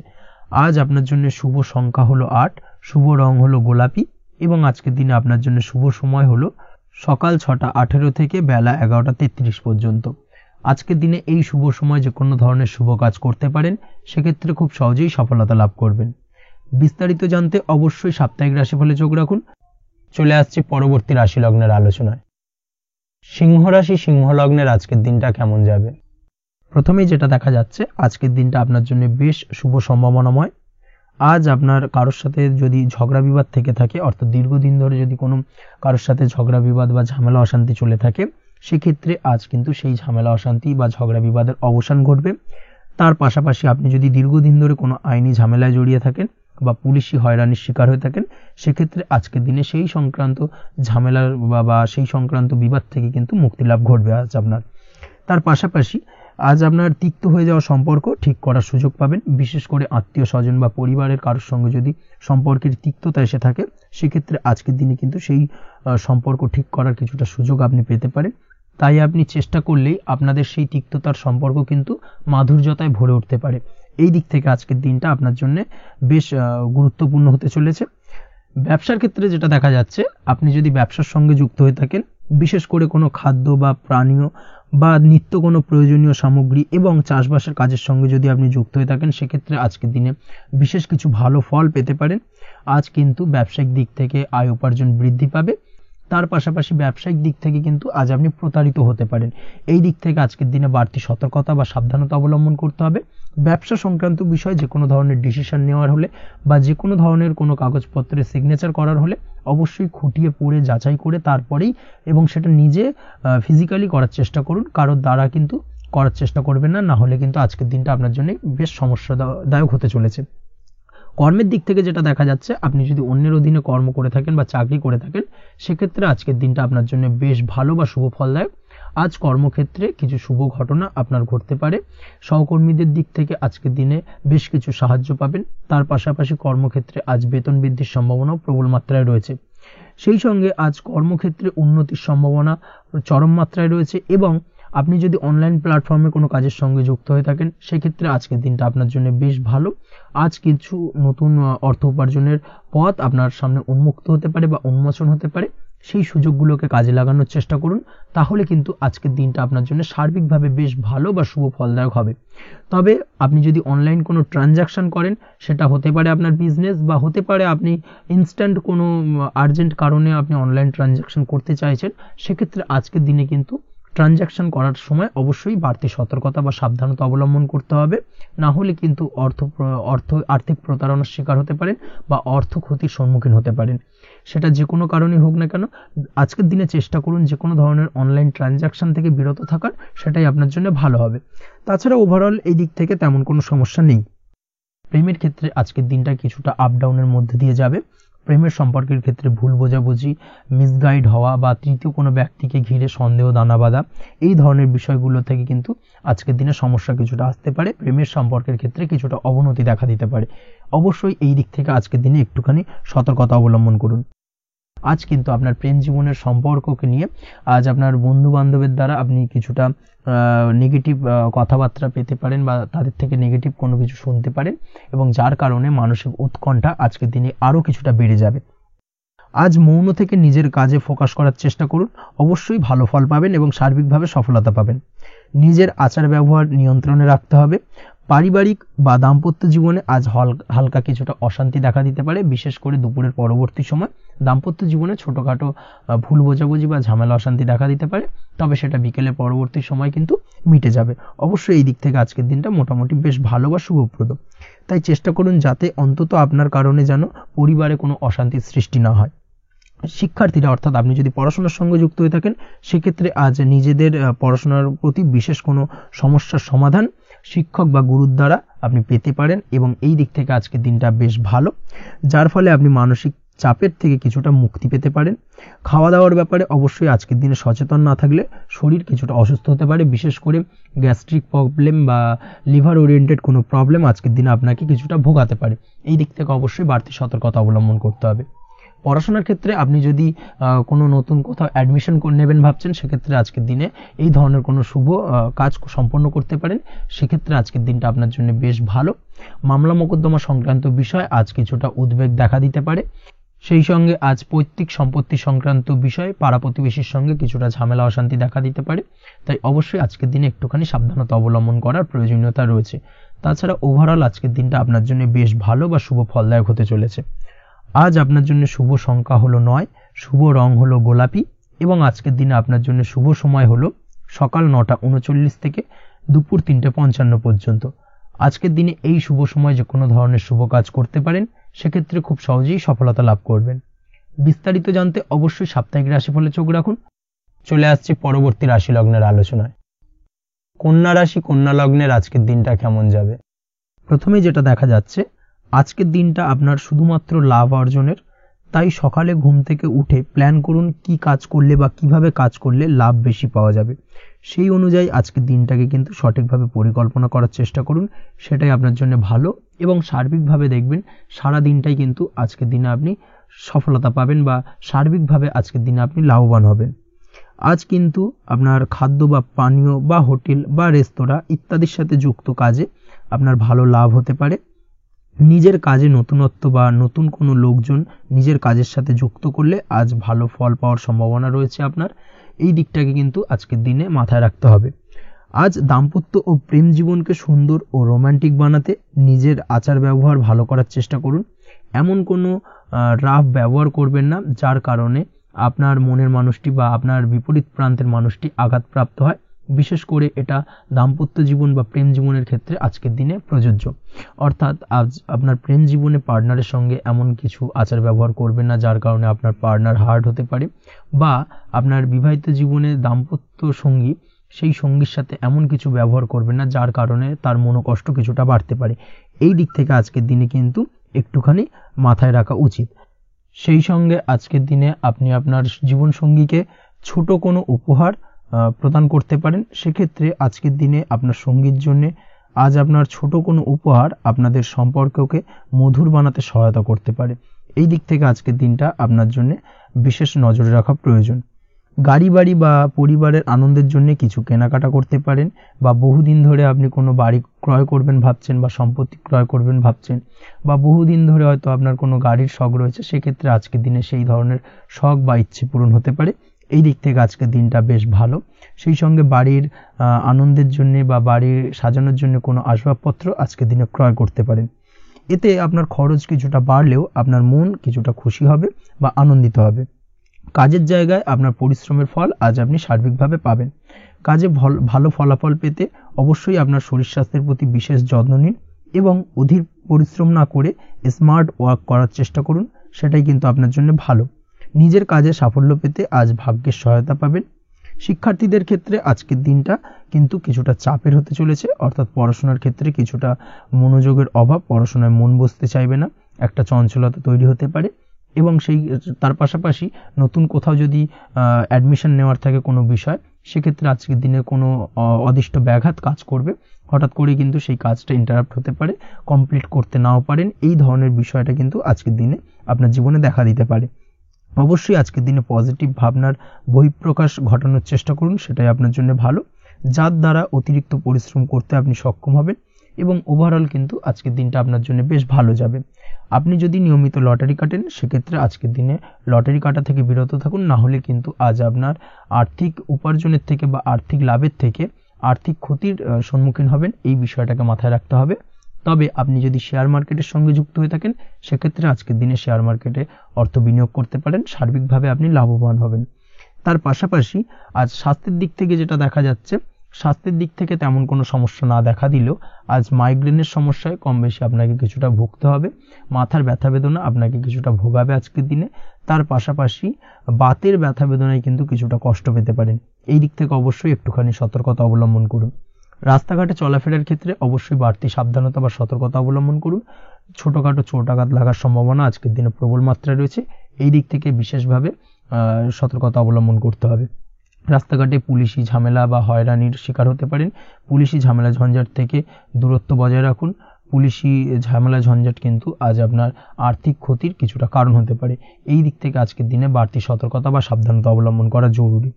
আজ আপনার জন্য শুভ সংখ্যা হলো 8, শুভ রং হলো গোলাপি এবং আজকের দিনে আপনার জন্য শুভ সময় হলো সকাল 6:18 থেকে বেলা 11:33 পর্যন্ত। আজকের দিনে এই শুভ সময় যে কোনো ধরনের শুভ কাজ করতে পারেন, সেক্ষেত্রে খুব সহজেই সফলতা লাভ করবেন। বিস্তারিত জানতে অবশ্যই সাপ্তাহিক রাশিফলে চোখ রাখুন। চলে আসছি পরবর্তী রাশি লগ্নের আলোচনায়। সিংহ রাশি, সিংহ লগ্নের আজকের দিনটা কেমন যাবে? প্রথমেই যেটা দেখা যাচ্ছে, আজকের দিনটা আপনার জন্য বেশ শুভ সম্ভাবনাময়। আজ আপনার কারোর সাথে যদি ঝগড়া বিবাদ থেকে থাকে, অর্থাৎ দীর্ঘদিন ধরে যদি কোনো কারোর সাথে ঝগড়া বিবাদ বা ঝামেলা অশান্তি চলে থাকে, সেক্ষেত্রে আজ কিন্তু সেই ঝামেলা অশান্তি বা ঝগড়া বিবাদের অবসান ঘটবে। তার পাশাপাশি আপনি যদি দীর্ঘদিন ধরে কোনো আইনি ঝামেলায় জড়িয়ে থাকেন বা পুলিশি হয়রানির শিকার হয়ে থাকেন, সেক্ষেত্রে আজকের দিনে সেই সংক্রান্ত ঝামেলার বা সেই সংক্রান্ত বিবাদ থেকে কিন্তু মুক্তি লাভ ঘটবে আজ আপনার। তার পাশাপাশি আজ আপনার তিক্ত হয়ে যাওয়া সম্পর্ক ঠিক করার সুযোগ পাবেন। বিশেষ করে আত্মীয় স্বজন বা পরিবারের কারোর সঙ্গে যদি সম্পর্কের তিক্ততা এসে থাকে, সেক্ষেত্রে আজকের দিনে কিন্তু সেই সম্পর্ক ঠিক করার কিছুটা সুযোগ আপনি পেতে পারেন। তাই আপনি চেষ্টা করলেই আপনাদের সেই তিক্ততার সম্পর্ক কিন্তু মাধুর্যতায় ভরে উঠতে পারে। এই দিক থেকে আজকের দিনটা আপনার জন্য বেশ গুরুত্বপূর্ণ হতে চলেছে। ব্যবসার ক্ষেত্রে যেটা দেখা যাচ্ছে, আপনি যদি ব্যবসার সঙ্গে যুক্ত হয়ে থাকেন, বিশেষ করে কোনো খাদ্য বা পানীয় বা নিত্য কোনো প্রয়োজনীয় সামগ্রী এবং চাষবাসের কাজের সঙ্গে যদি আপনি যুক্ত হয়ে থাকেন, সেক্ষেত্রে আজকের দিনে বিশেষ কিছু ভালো ফল পেতে পারেন। আজ কিন্তু ব্যবসায়িক দিক থেকে আয় উপার্জন বৃদ্ধি পাবে। তার পাশাপাশি ব্যবসায়িক দিক থেকে কিন্তু আজ আপনি প্রতারিত হতে পারেন। এই দিক থেকে আজকের দিনে বাড়তি সতর্কতা বা সাবধানতা অবলম্বন করতে হবে। ব্যবসা সংক্রান্ত বিষয়ে যে কোনো ধরনের ডিসিশন নেওয়ার হলে বা যে কোনো ধরনের কোনো কাগজপত্রে সিগনেচার করার হলে অবশ্যই খুঁটিয়ে পড়ে যাচাই করে তারপরেই, এবং সেটা নিজে ফিজিক্যালি করার চেষ্টা করুন। কারোর দ্বারা কিন্তু করার চেষ্টা করবেন না, না হলে কিন্তু আজকের দিনটা আপনার জন্য বেশ সমস্যাদায়ক হতে চলেছে। কর্মের দিক থেকে যেটা দেখা যাচ্ছে, আপনি যদি অন্যের অধীনে কর্ম করে থাকেন বা চাকরি করে থাকেন, সেক্ষেত্রে আজকের দিনটা আপনার জন্য বেশ ভালো বা শুভ ফলদায়ক। আজ কর্মক্ষেত্রে কিছু শুভ ঘটনা আপনার ঘটতে পারে। সহকর্মীদের দিক থেকে আজকের দিনে বেশ কিছু সাহায্য পাবেন। তার পাশাপাশি কর্মক্ষেত্রে আজ বেতন বৃদ্ধির সম্ভাবনাও প্রবল মাত্রায় রয়েছে। সেই সঙ্গে আজ কর্মক্ষেত্রে উন্নতির সম্ভাবনা চরম মাত্রায় রয়েছে। এবং আপনি যদি অনলাইন প্ল্যাটফর্মে কোনো কাজের সঙ্গে যুক্ত হয়ে থাকেন, সেক্ষেত্রে আজকের দিনটা আপনার জন্য বেশ ভালো। আজ কিছু নতুন অর্থ উপার্জনের পথ আপনার সামনে উন্মুক্ত হতে পারে বা উন্মোচন হতে পারে। সেই সুযোগগুলোকে কাজে লাগানোর চেষ্টা করুন, তাহলে কিন্তু আজকের দিনটা আপনার জন্য সার্বিকভাবে বেশ ভালো বা শুভ ফলদায়ক হবে। তবে আপনি যদি অনলাইন কোনো ট্রানজাকশন করেন, সেটা হতে পারে আপনার বিজনেস বা হতে পারে আপনি ইনস্ট্যান্ট কোনো আর্জেন্ট কারণে আপনি অনলাইন ট্রানজাকশন করতে চাইছেন, সেক্ষেত্রে আজকের দিনে কিন্তু ট্রানজাকশন করার সময় অবশ্যই বাড়তি সতর্কতা বা সাবধানতা অবলম্বন করতে হবে। না হলে কিন্তু আর্থিক প্রতারণার শিকার হতে পারেন বা অর্থ ক্ষতির সম্মুখীন হতে পারেন। সেটা যে কোনো কারণেই হোক না কেন, আজকের দিনে চেষ্টা করুন যে কোনো ধরনের অনলাইন ট্রানজাকশন থেকে বিরত থাকার, সেটাই আপনার জন্য ভালো হবে। তাছাড়া ওভারঅল এই দিক থেকে তেমন কোনো সমস্যা নেই। প্রেমের ক্ষেত্রে আজকের দিনটা কিছুটা আপ ডাউনের মধ্যে দিয়ে যাবে। প্রেমের সম্পর্কের ক্ষেত্রে ভুল বোঝাবুঝি, মিসগাইড হওয়া বা তৃতীয় কোনো ব্যক্তিকে ঘিরে সন্দেহ দানা বাঁধা, এই ধরনের বিষয়গুলো থেকে কিন্তু আজকের দিনে সমস্যা কিছুটা আসতে পারে। প্রেমের সম্পর্কের ক্ষেত্রে কিছুটা অবনতি দেখা দিতে পারে। অবশ্যই এই দিক থেকে আজকের দিনে একটুখানি সতর্কতা অবলম্বন করুন। আজ কিন্তু আপনার প্রেম জীবনের সম্পর্ককে নিয়ে আজ আপনার বন্ধু বান্ধবের দ্বারা আপনি কিছুটা নেগেটিভ কথাবার্তা পেতে পারেন বা তাদের থেকে নেগেটিভ কোনো কিছু শুনতে পারেন, এবং যার কারণে মানসিক উৎকণ্ঠা আজকের দিনে আরও কিছুটা বেড়ে যাবে। আজ মৌন থেকে নিজের কাজে ফোকাস করার চেষ্টা করুন, অবশ্যই ভালো ফল পাবেন এবং সার্বিকভাবে সফলতা পাবেন। নিজের আচার ব্যবহার নিয়ন্ত্রণে রাখতে হবে। পারিবারিক বা দাম্পত্য জীবনে আজ হালকা কিছুটা অশান্তি দেখা দিতে পারে, বিশেষ করে দুপুরের পরবর্তী সময় দাম্পত্য জীবনে ছোটোখাটো ভুল বোঝাবুঝি বা ঝামেলা অশান্তি দেখা দিতে পারে, তবে সেটা বিকেলের পরবর্তী সময় কিন্তু মিটে যাবে। অবশ্যই এই দিক থেকে আজকের দিনটা মোটামুটি বেশ ভালো বা শুভপ্রদ। তাই চেষ্টা করুন যাতে অন্তত আপনার কারণে যেন পরিবারে কোনো অশান্তির সৃষ্টি না হয়। শিক্ষার্থীরা, অর্থাৎ আপনি যদি পড়াশোনার সঙ্গে যুক্ত হয়ে থাকেন, সেক্ষেত্রে আজ নিজেদের পড়াশোনার প্রতি বিশেষ কোনো সমস্যার সমাধান শিক্ষক বা গুরুর দ্বারা আপনি পেতে পারেন, এবং এই দিক থেকে আজকের দিনটা বেশ ভালো, যার ফলে আপনি মানসিক চাপের থেকে কিছুটা মুক্তি পেতে পারেন। খাওয়া দাওয়ার ব্যাপারে অবশ্যই আজকের দিনে সচেতন না থাকলে শরীর কিছুটা অসুস্থ হতে পারে, বিশেষ করে গ্যাস্ট্রিক প্রবলেম বা লিভার ওরিয়েন্টেড কোনো প্রবলেম আজকের দিনে আপনাকে কিছুটা ভোগাতে পারে। এই দিক থেকে অবশ্যই বাড়তি সতর্কতা অবলম্বন করতে হবে। পড়াশোনার ক্ষেত্রে আপনি যদি কোনো নতুন কোথাও অ্যাডমিশন নেবেন ভাবছেন, সেক্ষেত্রে আজকের দিনে এই ধরনের কোনো শুভ কাজ সম্পন্ন করতে পারেন। সেক্ষেত্রে আজকের দিনটা আপনার জন্য বেশ ভালো। মামলা মোকদ্দমা সংক্রান্ত বিষয় আজ কিছুটা উদ্বেগ দেখা দিতে পারে। সেই সঙ্গে আজ পৈতৃক সম্পত্তি সংক্রান্ত বিষয়ে পাড়া প্রতিবেশীর সঙ্গে কিছুটা ঝামেলা অশান্তি দেখা দিতে পারে। তাই অবশ্যই আজকের দিনে একটুখানি সাবধানতা অবলম্বন করার প্রয়োজনীয়তা রয়েছে। তাছাড়া ওভারঅল আজকের দিনটা আপনার জন্য বেশ ভালো বা শুভ ফলদায়ক হতে চলেছে। আজ আপনার জন্য শুভ সংখ্যা হলো 9, শুভ রং হলো গোলাপি, এবং আজকের দিনে আপনার জন্য শুভ সময় হলো সকাল 9:39 থেকে দুপুর 3:55 পর্যন্ত। আজকের দিনে এই শুভ সময় যে কোনো ধরনের শুভ কাজ করতে পারেন, সেক্ষেত্রে খুব সহজেই সফলতা লাভ করবেন। বিস্তারিত জানতে অবশ্যই সাপ্তাহিক রাশিফলে চোখ রাখুন। চলে আসছে পরবর্তী রাশি লগ্নের আলোচনায়। কন্যা রাশি, কন্যা লগ্নের আজকের দিনটা কেমন যাবে? প্রথমেই যেটা দেখা যাচ্ছে, আজকের দিনটা আপনার শুধুমাত্র লাভ অর্জনের। তাই সকালে ঘুম থেকে উঠে প্ল্যান করুন কি কাজ করলে বা কিভাবে কাজ করলে লাভ বেশি পাওয়া যাবে। সেই অনুযায়ী আজকের দিনটাকে কিন্তু সঠিকভাবে পরিকল্পনা করার চেষ্টা করুন, সেটাই আপনার জন্য ভালো। এবং সার্বিকভাবে দেখবেন সারা দিনটাই কিন্তু আজকের দিনে আপনি সফলতা পাবেন বা সার্বিকভাবে আজকের দিনে আপনি লাভবান হবেন। আজ কিন্তু আপনার খাদ্য বা পানীয় বা হোটেল বা রেস্তোরাঁ ইত্যাদির সাথে যুক্ত কাজে আপনার ভালো লাভ হতে পারে। নিজের কাজে নতুনত্ব বা নতুন কোনো লোকজন নিজের কাজের সাথে যুক্ত করলে আজ ভালো ফল পাওয়ার সম্ভাবনা রয়েছে আপনার। এই দিকটাকে কিন্তু আজকের দিনে মাথায় রাখতে হবে। আজ দাম্পত্য ও প্রেম জীবনকে সুন্দর ও রোমান্টিক বানাতে নিজের আচার ব্যবহার ভালো করার চেষ্টা করুন। এমন কোনো রাফ ব্যবহার করবেন না যার কারণে আপনার মনের মানুষটি বা আপনার বিপরীত প্রান্তের মানুষটি আঘাতপ্রাপ্ত হয়। বিশেষ করে এটা দাম্পত্য জীবন বা প্রেম জীবনের ক্ষেত্রে আজকের দিনে প্রযোজ্য। অর্থাৎ আজ আপনার প্রেম জীবনে পার্টনারের সঙ্গে এমন কিছু আচার ব্যবহার করবেন না যার কারণে আপনার পার্টনার হার্ট হতে পারে, বা আপনার বিবাহিত জীবনে দাম্পত্য সঙ্গী সেই সঙ্গীর সাথে এমন কিছু ব্যবহার করবেন না যার কারণে তার মনোকষ্ট কিছুটা বাড়তে পারে। এই দিক থেকে আজকের দিনে কিন্তু একটুখানি মাথায় রাখা উচিত। সেই সঙ্গে আজকের দিনে আপনি আপনার জীবন সঙ্গীকে ছোট কোনো উপহার প্রদান করতে পারেন। সেক্ষেত্রে আজকের দিনে আপনার সঙ্গীর জন্য আজ আপনার ছোট কোনো উপহার আপনাদের সম্পর্ককে মধুর বানাতে সহায়তা করতে পারে। এই দিক থেকে আজকের দিনটা আপনার জন্য বিশেষ নজরে রাখা প্রয়োজন। গাড়ি বাড়ি বা পরিবারের আনন্দের জন্য কিছু কেনাকাটা করতে পারেন, বা বহুদিন ধরে আপনি কোনো বাড়ি ক্রয় করবেন ভাবছেন বা সম্পত্তি ক্রয় করবেন ভাবছেন, বা বহুদিন ধরে হয়তো আপনার কোনো গাড়ির শখ রয়েছে, সেক্ষেত্রে আজকের দিনে সেই ধরনের শখ বা ইচ্ছে পূরণ হতে পারে। এই দিক থেকে আজকের দিনটা বেশ ভালো। সেই সঙ্গে বাড়ির আনন্দের জন্য বা বাড়ির সাজানোর জন্য কোনো আসবাবপত্র আজকের দিনে ক্রয় করতে পারেন। এতে আপনার খরচ কিছুটা বাড়লেও আপনার মন কিছুটা খুশি হবে বা আনন্দিত হবে। কাজের জায়গায় আপনার পরিশ্রমের ফল আজ আপনি সার্বিকভাবে পাবেন। কাজে ভালো ফলাফল পেতে অবশ্যই আপনার শরীর স্বাস্থ্যের প্রতি বিশেষ যত্ন নিন এবং অধিক পরিশ্রম না করে স্মার্ট ওয়ার্ক করার চেষ্টা করুন, সেটাই কিন্তু আপনার জন্য ভালো। নিজের কাজে সাফল্য পেতে আজ ভাগ্যের সহায়তা পাবেন। শিক্ষার্থীদের ক্ষেত্রে আজকের দিনটা কিন্তু কিছুটা চাপের হতে চলেছে, অর্থাৎ পড়াশোনার ক্ষেত্রে কিছুটা মনোযোগের অভাব, পড়াশোনায় মন বসতে চাইবে না, একটা চঞ্চলতা তৈরি হতে পারে। এবং তার পাশাপাশি নতুন কোথাও যদি অ্যাডমিশন নেওয়ার থাকে কোনো বিষয়, সেক্ষেত্রে আজকের দিনে কোনো অদিষ্ট ব্যাঘাত কাজ করবে, হঠাৎ করে কিন্তু সেই কাজটা ইন্টারাপ্ট হতে পারে, কমপ্লিট করতে নাও পারেন। এই ধরনের বিষয়টা কিন্তু আজকের দিনে আপনার জীবনে দেখা দিতে পারে। অবশ্যই আজকের দিনে পজিটিভ ভাবনার বহিঃপ্রকাশ ঘটানোর চেষ্টা করুন, সেটাই আপনার জন্য ভালো, যার দ্বারা অতিরিক্ত পরিশ্রম করতে আপনি সক্ষম হবেন এবং ওভারঅল কিন্তু আজকের দিনটা আপনার জন্য বেশ ভালো যাবে। আপনি যদি নিয়মিত লটারি কাটেন, সেক্ষেত্রে আজকের দিনে লটারি কাটা থেকে বিরত থাকুন, না হলে কিন্তু আজ আপনার আর্থিক উপার্জনের থেকে বা আর্থিক লাভের থেকে আর্থিক ক্ষতির সম্মুখীন হবেন। এই বিষয়টাকে মাথায় রাখতে হবে। তবে আপনি যদি শেয়ার মার্কেটের সঙ্গে যুক্ত হয়ে থাকেন, সেক্ষেত্রে আজকের দিনে শেয়ার মার্কেটে অর্থ বিনিয়োগ করতে পারেন, সার্বিকভাবে আপনি লাভবান হবেন। তার পাশাপাশি আজ স্বাস্থ্যের দিক থেকে যেটা দেখা যাচ্ছে, স্বাস্থ্যের দিক থেকে তেমন কোনো সমস্যা না দেখা দিলেও আজ মাইগ্রেনের সমস্যায় কম বেশি আপনাকে কিছুটা ভুগতে হবে। মাথার ব্যথা বেদনা আপনাকে কিছুটা ভোগাবে আজকের দিনে। তার পাশাপাশি বাতের ব্যথা বেদনায় কিন্তু কিছুটা কষ্ট পেতে পারেন। এই দিক থেকে অবশ্যই একটুখানি সতর্কতা অবলম্বন করুন। রাস্তাঘাটে চলাফেরার ক্ষেত্রে অবশ্যই বাড়তি সাবধানতা বা সতর্কতা অবলম্বন করুন। ছোটখাটো চোট আঘাত লাগার সম্ভাবনা আজকের দিনে প্রবল মাত্রায় রয়েছে। এই দিক থেকে বিশেষভাবে সতর্কতা অবলম্বন করতে হবে। রাস্তাঘাটে পুলিশি ঝামেলা বা হয়রানির শিকার হতে পারেন। পুলিশি ঝামেলা ঝঞ্ঝাট থেকে দূরত্ব বজায় রাখুন। পুলিশি ঝামেলা ঝঞ্ঝাট কিন্তু আজ আপনার আর্থিক ক্ষতির কিছুটা কারণ হতে পারে। এই দিক থেকে আজকের দিনে বাড়তি সতর্কতা বা সাবধানতা অবলম্বন করা জরুরি।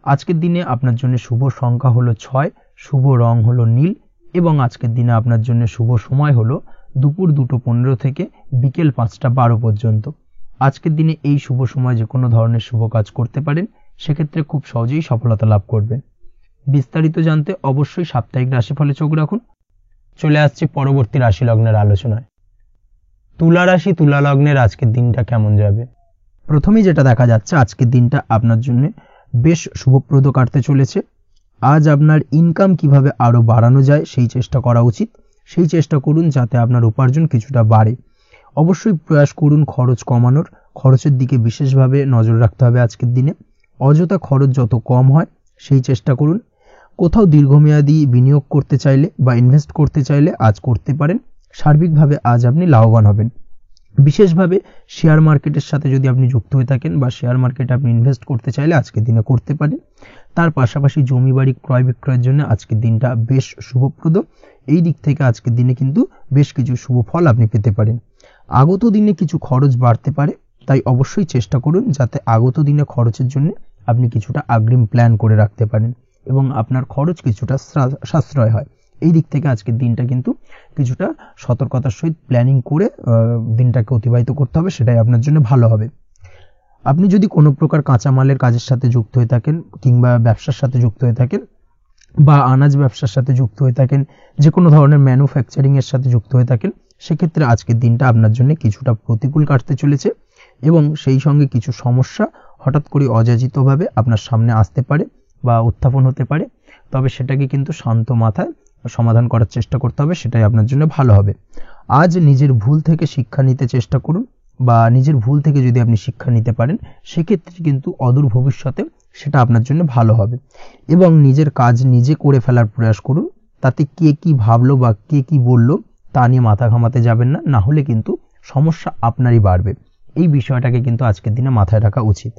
আজকের দিনে আপনার জন্য শুভ সংখ্যা হলো 6, শুভ রং হলো নীল এবং আজকের দিনে আপনার জন্য শুভ সময় হলো দুপুর 2:15 থেকে বিকেল 5:12 পর্যন্ত। আজকের দিনে এই শুভ সময় যে কোনো ধরনের শুভ কাজ করতে পারেন, সেক্ষেত্রে খুব সহজেই সফলতা লাভ করবেন। বিস্তারিত জানতে অবশ্যই সাপ্তাহিক রাশিফলে চোখ রাখুন। চলে আসছে পরবর্তী রাশি লগ্নের আলোচনায়। তুলা রাশি, তুলা লগ্নের আজকের দিনটা কেমন যাবে? প্রথমেই যেটা দেখা যাচ্ছে, আজকের দিনটা আপনার জন্য বেশ শুভপ্রদ কাটতে চলেছে। আজ আপনার ইনকাম কিভাবে আরো বাড়ানো যায় সেই চেষ্টা করা উচিত। সেই চেষ্টা করুন যাতে আপনার উপার্জন কিছুটা বাড়ে। অবশ্যই প্রয়াস করুন খরচ কমানোর। খরচের দিকে বিশেষভাবে নজর রাখতে হবে আজকের দিনে। অযথা খরচ যত কম হয় সেই চেষ্টা করুন। কোথাও দীর্ঘমেয়াদী বিনিয়োগ করতে চাইলে বা ইনভেস্ট করতে চাইলে আজ করতে পারেন। সার্বিকভাবে আজ আপনি লাভবান হবেন। বিশেষভাবে শেয়ার মার্কেটের সাথে যদি আপনি যুক্ত হয়ে থাকেন বা শেয়ার মার্কেটে আপনি ইনভেস্ট করতে চাইলে আজকের দিনে করতে পারেন। তার পাশাপাশি জমি বাড়ি ক্রয় বিক্রয়ের জন্য আজকের দিনটা বেশ শুভপ্রদ। এই দিক থেকে আজকের দিনে কিন্তু বেশ কিছু শুভ ফল আপনি পেতে পারেন। আগত দিনে কিছু খরচ বাড়তে পারে, তাই অবশ্যই চেষ্টা করুন যাতে আগত দিনে খরচের জন্য আপনি কিছুটা অগ্রিম প্ল্যান করে রাখতে পারেন এবং আপনার খরচ কিছুটা সাশ্রয় হয়। এই দিক থেকে আজকের দিনটা কিন্তু কিছুটা সতর্কতার সহিত প্ল্যানিং করে দিনটাকে অতিবাহিত করতে হবে, সেটাই আপনার জন্য ভালো হবে। আপনি যদি কোনো প্রকার কাঁচামালের কাজের সাথে যুক্ত হয়ে থাকেন কিংবা ব্যবসার সাথে যুক্ত হয়ে থাকেন বা আনাজ ব্যবসার সাথে যুক্ত হয়ে থাকেন, যে কোনো ধরনের ম্যানুফ্যাকচারিং এর সাথে যুক্ত হয়ে থাকেন, সেক্ষেত্রে আজকের দিনটা আপনার জন্য কিছুটা প্রতিকূল কাটতে চলেছে এবং সেই সঙ্গে কিছু সমস্যা হঠাৎ করে অযাচিতভাবে আপনার সামনে আসতে পারে বা উত্থাপন হতে পারে। তবে সেটাকে কিন্তু শান্ত মাথায় সমাধান করার চেষ্টা করতে হবে, সেটাই আপনার জন্য ভালো হবে। আজ নিজের ভুল থেকে শিক্ষা নিতে চেষ্টা করুন, বা নিজের ভুল থেকে যদি আপনি শিক্ষা নিতে পারেন সেক্ষেত্রে কিন্তু অদূর ভবিষ্যতে সেটা আপনার জন্য ভালো হবে। এবং নিজের কাজ নিজে করে ফেলার প্রয়াস করুন, তাতে কে কি ভাবলো বা কে কি বললো তা নিয়ে মাথা ঘামাতে যাবেন না, না হলে কিন্তু সমস্যা আপনারই বাড়বে। এই বিষয়টাকে কিন্তু আজকের দিনে মাথায় রাখা উচিত।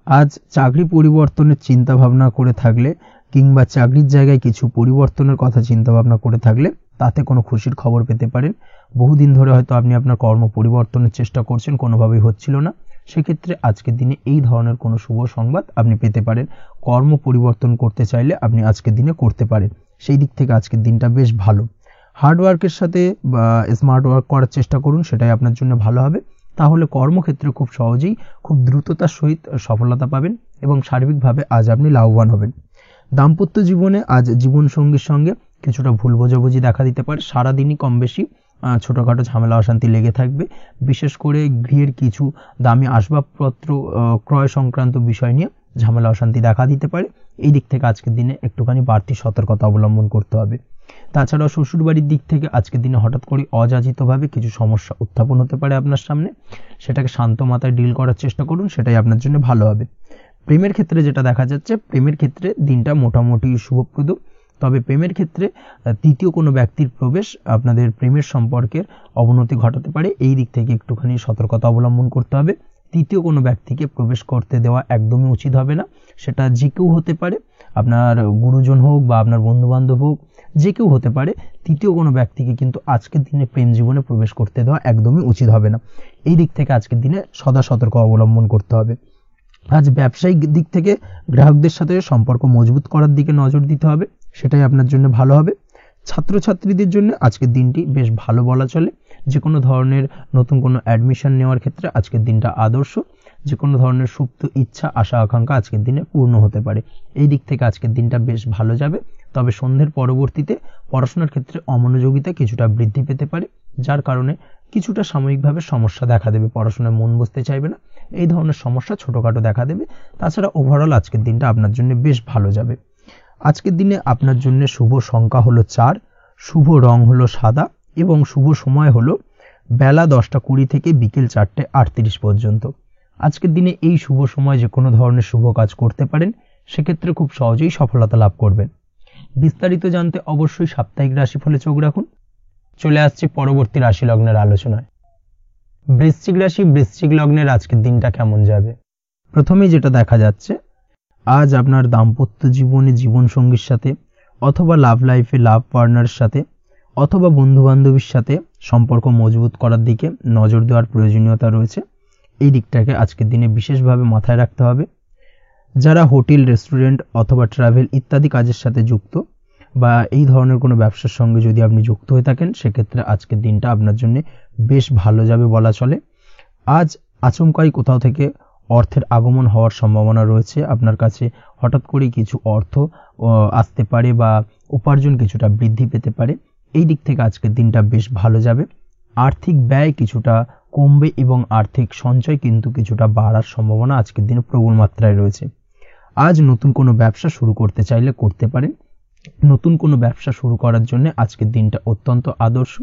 আজ চাকরি পরিবর্তনের চিন্তা ভাবনা করে থাকলে কিংবা চাকরির জায়গায় কিছু পরিবর্তনের কথা চিন্তা ভাবনা করে থাকলে তাতে কোনো খুশির খবর পেতে পারেন। বহুদিন ধরে হয়তো আপনি আপনার কর্ম পরিবর্তনের চেষ্টা করছেন, কোনোভাবেই হচ্ছিল না, সেক্ষেত্রে আজকের দিনে এই ধরনের কোনো শুভ সংবাদ আপনি পেতে পারেন। কর্ম পরিবর্তন করতে চাইলে আপনি আজকের দিনে করতে পারেন, সেই দিক থেকে আজকের দিনটা বেশ ভালো। হার্ডওয়ার্কের সাথে বা স্মার্ট ওয়ার্ক করার চেষ্টা করুন, সেটাই আপনার জন্য ভালো হবে। তাহলে কর্মক্ষেত্রে খুব সহজেই খুব দ্রুততার সহিত সফলতা পাবেন এবং সার্বিকভাবে আজ আপনি লাভবান হবেন। দাম্পত্য জীবনে আজ জীবনসঙ্গীর সঙ্গে কিছুটা ভুল বোঝাবুঝি দেখা দিতে পারে। সারাদিনই কম বেশি ছোটোখাটো ঝামেলা অশান্তি লেগে থাকবে। বিশেষ করে গৃহের কিছু দামি আসবাবপত্র ক্রয় সংক্রান্ত বিষয় নিয়ে ঝামেলা অশান্তি দেখা দিতে পারে। এই দিক থেকে আজকের দিনে একটুখানি বাড়তি সতর্কতা অবলম্বন করতে হবে। তাছাড়াও শ্বশুরবাড়ির দিক থেকে আজকের দিনে হঠাৎ করে অযাচিতভাবে কিছু সমস্যা উত্থাপন হতে পারে আপনার সামনে, সেটাকে শান্ত মাথায় ডিল করার চেষ্টা করুন, সেটাই আপনার জন্য ভালো হবে। প্রেমের ক্ষেত্রে যেটা দেখা যাচ্ছে, প্রেমের ক্ষেত্রে দিনটা মোটামুটি শুভপ্রদ। তবে প্রেমের ক্ষেত্রে তৃতীয় কোনো ব্যক্তির প্রবেশ আপনাদের প্রেমের সম্পর্কের অবনতি ঘটাতে পারে, এই দিক থেকে একটুখানি সতর্কতা অবলম্বন করতে হবে। তৃতীয় কোনো ব্যক্তিকে প্রবেশ করতে দেওয়া একদমই উচিত হবে না, সেটা যে কেউ হতে পারে, আপনার গুরুজন হোক বা আপনার বন্ধুবান্ধব হোক, যে কেউ হতে পারে। তৃতীয় কোনো ব্যক্তিকে কিন্তু আজকের দিনে প্রেম জীবনে প্রবেশ করতে দেওয়া একদমই উচিত হবে না, এই দিক থেকে আজকের দিনে সদা সতর্ক অবলম্বন করতে হবে। আজ ব্যবসায়িক দিক থেকে গ্রাহকদের সাথে সম্পর্ক মজবুত করার দিকে নজর দিতে হবে, সেটাই আপনার জন্য ভালো হবে। ছাত্রছাত্রীদের জন্য আজকের দিনটি বেশ ভালো বলা চলে। যে কোনো ধরনের নতুন কোনো অ্যাডমিশন নেওয়ার ক্ষেত্রে আজকের দিনটা আদর্শ। যে কোনো ধরনের সুপ্ত ইচ্ছা আশা আকাঙ্ক্ষা আজকের দিনে পূর্ণ হতে পারে, এই দিক থেকে আজকের দিনটা বেশ ভালো যাবে। তবে সন্ধ্যের পরবর্তীতে পড়াশোনার ক্ষেত্রে অমনোযোগিতা কিছুটা বৃদ্ধি পেতে পারে, যার কারণে কিছুটা সাময়িকভাবে সমস্যা দেখা দেবে, পড়াশোনায় মন বসতে চাইবে না, এই ধরনের সমস্যা ছোটোখাটো দেখা দেবে। তাছাড়া ওভারঅল আজকের দিনটা আপনার জন্য বেশ ভালো যাবে। আজকের দিনে আপনার জন্য শুভ সংখ্যা হলো 4, শুভ রং হলো সাদা এবং শুভ সময় হলো বেলা 10:20 থেকে বিকেল 4:38 পর্যন্ত। আজকের দিনে এই শুভ সময় যে কোনো ধরনের শুভ কাজ করতে পারেন, সেক্ষেত্রে খুব সহজেই সফলতা লাভ করবেন। বিস্তারিত জানতে অবশ্যই সাপ্তাহিক রাশিফলে চোখ রাখুন। চলে আসছে পরবর্তী রাশি লগ্নের আলোচনায়। বৃশ্চিক রাশি, বৃশ্চিক লগ্নের আজকের দিনটা কেমন যাবে? প্রথমেই যেটা দেখা যাচ্ছে, আজ আপনার দাম্পত্য জীবনে জীবনসঙ্গীর সাথে অথবা লাভ লাইফে লাভ পার্টনারের সাথে অথবা বন্ধুবান্ধবীর সাথে সম্পর্ক মজবুত করার দিকে নজর দেওয়ার প্রয়োজনীয়তা রয়েছে, এই দিকটাকে আজকের দিনে বিশেষভাবে মাথায় রাখতে হবে। যারা হোটেল, রেস্টুরেন্ট অথবা ট্রাভেল ইত্যাদি কাজের সাথে যুক্ত বা এই ধরনের কোনো ব্যবসার সঙ্গে যদি আপনি যুক্ত হয়ে থাকেন, সেক্ষেত্রে আজকের দিনটা আপনার জন্য বেশ ভালো যাবে বলা চলে। আজ আচমকাই কোথাও থেকে অর্থের আগমন হওয়ার সম্ভাবনা রয়েছে, আপনার কাছে হঠাৎ করেই কিছু অর্থ আসতে পারে বা উপার্জন কিছুটা বৃদ্ধি পেতে পারে, এই দিক থেকে আজকের দিনটা বেশ ভালো যাবে। আর্থিক ব্যয় কিছুটা কমবে এবং আর্থিক সঞ্চয় কিন্তু কিছুটা বাড়ার সম্ভাবনা আজকের দিনে প্রবল মাত্রায় রয়েছে। আজ নতুন কোনো ব্যবসা শুরু করতে চাইলে করতে পারেন। নতুন কোনো ব্যবসা শুরু করার জন্য আজকের দিনটা অত্যন্ত আদর্শ।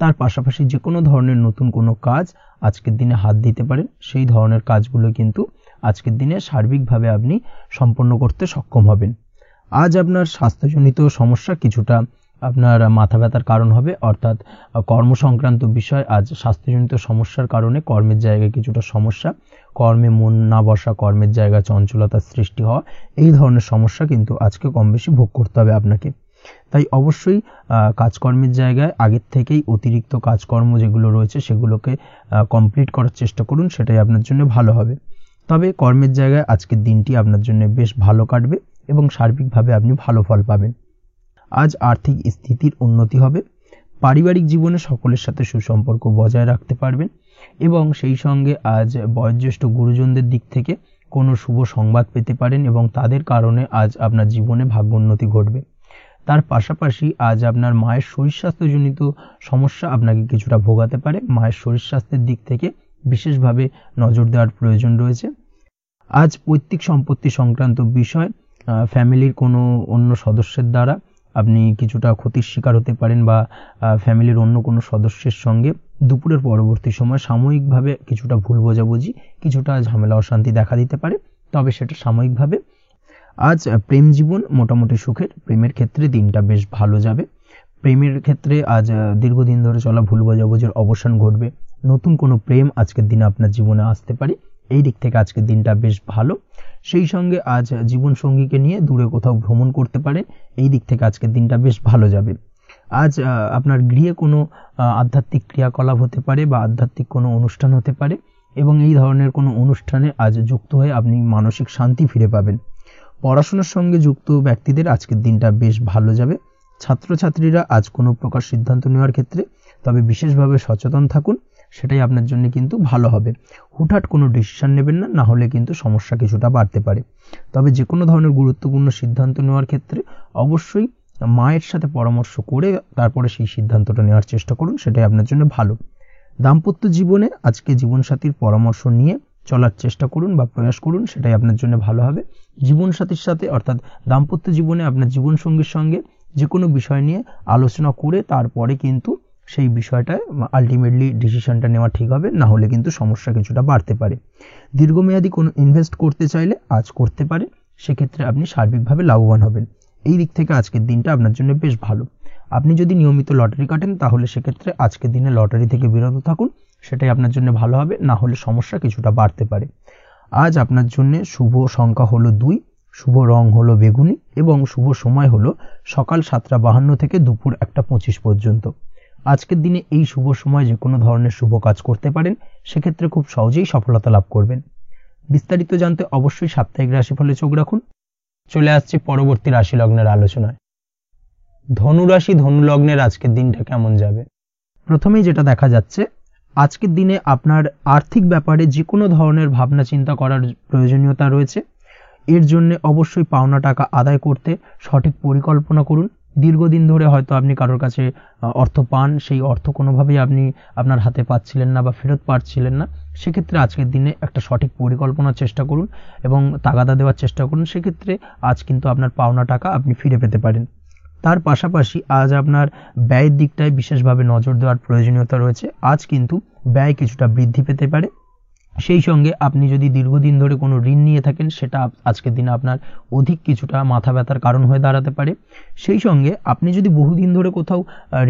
তার পাশাপাশি যে কোনো ধরনের নতুন কোনো কাজ আজকের দিনে হাত দিতে পারেন, সেই ধরনের কাজগুলো কিন্তু আজকের দিনে সার্বিকভাবে আপনি সম্পন্ন করতে সক্ষম হবেন। আজ আপনার স্বাস্থ্যজনিত সমস্যা কিছুটা আপনার মাথা ব্যথার কারণ হবে, অর্থাৎ কর্ম সংক্রান্ত বিষয়। আজ স্বাস্থ্যজনিত সমস্যার কারণে কর্মের জায়গায় কিছুটা সমস্যা, কর্মে মন না বসা, কর্মের জায়গায় চঞ্চলতার সৃষ্টি হওয়া, এই ধরনের সমস্যা কিন্তু আজকে কম বেশি ভোগ করতে হবে আপনাকে। তাই অবশ্যই কাজকর্মের জায়গায় আগের থেকেই অতিরিক্ত কাজকর্ম যেগুলো রয়েছে সেগুলোকে কমপ্লিট করার চেষ্টা করুন, সেটাই আপনার জন্য ভালো হবে। তবে কর্মের জায়গায় আজকের দিনটি আপনার জন্য বেশ ভালো কাটবে এবং সার্বিকভাবে আপনি ভালো ফল পাবেন। আজ আর্থিক স্থিতির উন্নতি হবে। পারিবারিক জীবনে সকলের সাথে সুসম্পর্ক বজায় রাখতে পারবেন এবং সেই সঙ্গে আজ বয়োজ্যেষ্ঠ গুরুজনদের দিক থেকে কোনো শুভ সংবাদ পেতে পারেন এবং তাদের কারণে আজ আপনার জীবনে ভাগ্যোন্নতি ঘটবে। তার পাশাপাশি আজ আপনার মায়ের শরীর স্বাস্থ্যজনিত সমস্যা আপনাকে কিছুটা ভোগাতে পারে। মায়ের শরীর স্বাস্থ্যের দিক থেকে বিশেষভাবে নজর দেওয়ার প্রয়োজন রয়েছে। আজ পৈতৃক সম্পত্তি সংক্রান্ত বিষয় ফ্যামিলির কোনো অন্য সদস্যের দ্বারা আপনি কিছুটা ক্ষতির শিকার হতে পারেন বা ফ্যামিলির অন্য কোনো সদস্যের সঙ্গে দুপুরের পরবর্তী সময় সাময়িকভাবে কিছুটা ভুল বোঝাবুঝি, কিছুটা ঝামেলা অশান্তি দেখা দিতে পারে, তবে সেটা সাময়িকভাবে। আজ প্রেম জীবন মোটামুটি সুখের। প্রেমের ক্ষেত্রে দিনটা বেশ ভালো যাবে। প্রেমের ক্ষেত্রে আজ দীর্ঘদিন ধরে চলা ভুল বোঝাবুঝির অবসান ঘটবে। নতুন কোনো প্রেম আজকের দিনে আপনার জীবনে আসতে পারে। এই দিক থেকে আজকের দিনটা বেশ ভালো। সেই সঙ্গে আজ জীবন সঙ্গীকে নিয়ে দূরে কোথাও ভ্রমণ করতে পারে। এই দিক থেকে আজকের দিনটা বেশ ভালো যাবে। আজ আপনার গৃহে কোনো আধ্যাত্মিক ক্রিয়াকলাপ হতে পারে বা আধ্যাত্মিক কোনো অনুষ্ঠান হতে পারে এবং এই ধরনের কোনো অনুষ্ঠানে আজ যুক্ত হয়ে আপনি মানসিক শান্তি ফিরে পাবেন। পড়াশোনার সঙ্গে যুক্ত ব্যক্তিদের আজকের দিনটা বেশ ভালো যাবে। ছাত্রছাত্রীরা আজ কোনো প্রকার সিদ্ধান্ত নেওয়ার ক্ষেত্রে তবে বিশেষভাবে সচেতন থাকুন, সেটাই আপনার জন্য কিন্তু ভালো হবে। হুটহাট কোনো ডিসিশন নেবেন না, না হলে কিন্তু সমস্যা কিছুটা বাড়তে পারে। তবে যে কোনো ধরনের গুরুত্বপূর্ণ সিদ্ধান্ত নেওয়ার ক্ষেত্রে অবশ্যই মায়ের সাথে পরামর্শ করে তারপরে সেই সিদ্ধান্তটা নেওয়ার চেষ্টা করুন, সেটাই আপনার জন্য ভালো। দাম্পত্য জীবনে আজকে জীবনসাথীর পরামর্শ নিয়ে চলার চেষ্টা করুন বা প্রয়াস করুন, সেটাই আপনার জন্য ভালো হবে। জীবনসাথীর সাথে অর্থাৎ দাম্পত্য জীবনে আপনার জীবনসঙ্গীর সঙ্গে যে কোনো বিষয় নিয়ে আলোচনা করে তারপরে কিন্তু সেই বিষয়টায় আলটিমেটলি ডিসিশনটা নেওয়া ঠিক হবে, না হলে কিন্তু সমস্যা কিছুটা বাড়তে পারে। দীর্ঘমেয়াদী কোনো ইনভেস্ট করতে চাইলে আজ করতে পারে, সেক্ষেত্রে আপনি সার্বিকভাবে লাভবান হবেন। এই দিক থেকে আজকের দিনটা আপনার জন্য বেশ ভালো। আপনি যদি নিয়মিত লটারি কাটেন তাহলে সেক্ষেত্রে আজকের দিনে লটারি থেকে বিরত থাকুন, সেটাই আপনার জন্য ভালো হবে, না হলে সমস্যা কিছুটা বাড়তে পারে। আজ আপনার জন্য শুভ সংখ্যা হলো 2, শুভ রং হলো বেগুনি এবং শুভ সময় হলো সকাল 7:52 থেকে দুপুর 1:25 পর্যন্ত। আজকের দিনে এই শুভ সময় যে কোনো ধরনের শুভ কাজ করতে পারেন, সেক্ষেত্রে খুব সহজেই সফলতা লাভ করবেন। বিস্তারিত জানতে অবশ্যই সাপ্তাহিক রাশিফলে চোখ রাখুন। চলে আসছি পরবর্তী রাশি লগ্নের আলোচনায়। ধনুরাশি ধনু লগ্নের আজকের দিনটা কেমন যাবে? প্রথমেই যেটা দেখা যাচ্ছে, আজকের দিনে আপনার আর্থিক ব্যাপারে যে কোনো ধরনের ভাবনা চিন্তা করার প্রয়োজনীয়তা রয়েছে। এর জন্য অবশ্যই পাওনা টাকা আদায় করতে সঠিক পরিকল্পনা করুন। দীর্ঘদিন ধরে হয়তো আপনি কারোর কাছে অর্থ পান, সেই অর্থ কোনোভাবেই আপনি আপনার হাতে পাচ্ছিলেন না বা ফেরত পাচ্ছিলেন না, সেক্ষেত্রে আজকের দিনে একটা সঠিক পরিকল্পনার চেষ্টা করুন এবং তাগাদা দেওয়ার চেষ্টা করুন। সেক্ষেত্রে আজ কিন্তু আপনার পাওনা টাকা আপনি ফিরে পেতে পারেন। তার পাশাপাশি আজ আপনার ব্যয়ের দিকটায় বিশেষভাবে নজর দেওয়ার প্রয়োজনীয়তা রয়েছে। আজ কিন্তু ব্যয় কিছুটা বৃদ্ধি পেতে পারে। সেই সঙ্গে আপনি যদি দীর্ঘদিন ধরে কোনো ঋণ নিয়ে থাকেন, সেটা আজকের দিনে আপনার অধিক কিছুটা মাথা ব্যথার কারণ হয়ে দাঁড়াতে পারে। সেই সঙ্গে আপনি যদি বহুদিন ধরে কোথাও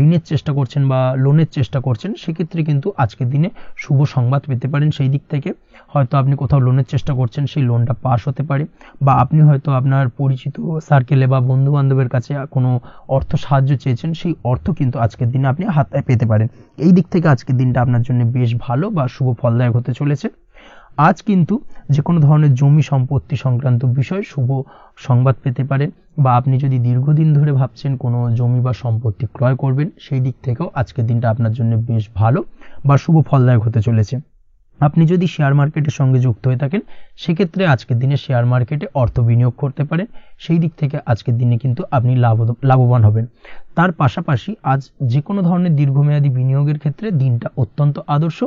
ঋণের চেষ্টা করছেন বা লোনের চেষ্টা করছেন, সেক্ষেত্রে কিন্তু আজকের দিনে শুভ সংবাদ পেতে পারেন। সেই দিক থেকে হয়তো আপনি কোথাও লোনের চেষ্টা করছেন, সেই লোনটা পাস হতে পারে, বা আপনি হয়তো আপনার পরিচিত সার্কেলে বা বন্ধু বান্ধবের কাছে কোনো অর্থ সাহায্য চেয়েছেন, সেই অর্থ কিন্তু আজকের দিনে আপনি হাতে পেতে পারেন। এই দিক থেকে আজকের দিনটা আপনার জন্য বেশ ভালো বা শুভ ফলদায়ক হতে চলেছে। আজ কিন্তু যে কোনো ধরনের জমি সম্পত্তি সংক্রান্ত বিষয় শুভ সংবাদ পেতে পারেন, বা আপনি যদি দীর্ঘদিন ধরে ভাবছেন কোনো জমি বা সম্পত্তি ক্রয় করবেন, সেই দিক থেকেও আজকের দিনটা আপনার জন্য বেশ ভালো বা শুভ ফলদায়ক হতে চলেছে। আপনি যদি শেয়ার মার্কেটের সঙ্গে যুক্ত হয়ে থাকেন, সেক্ষেত্রে আজকের দিনে শেয়ার মার্কেটে অর্থ বিনিয়োগ করতে পারেন। সেই দিক থেকে আজকের দিনে কিন্তু আপনি লাভবান হবেন। তার পাশাপাশি আজ যে কোনো ধরনের দীর্ঘমেয়াদী বিনিয়োগের ক্ষেত্রে দিনটা অত্যন্ত আদর্শ।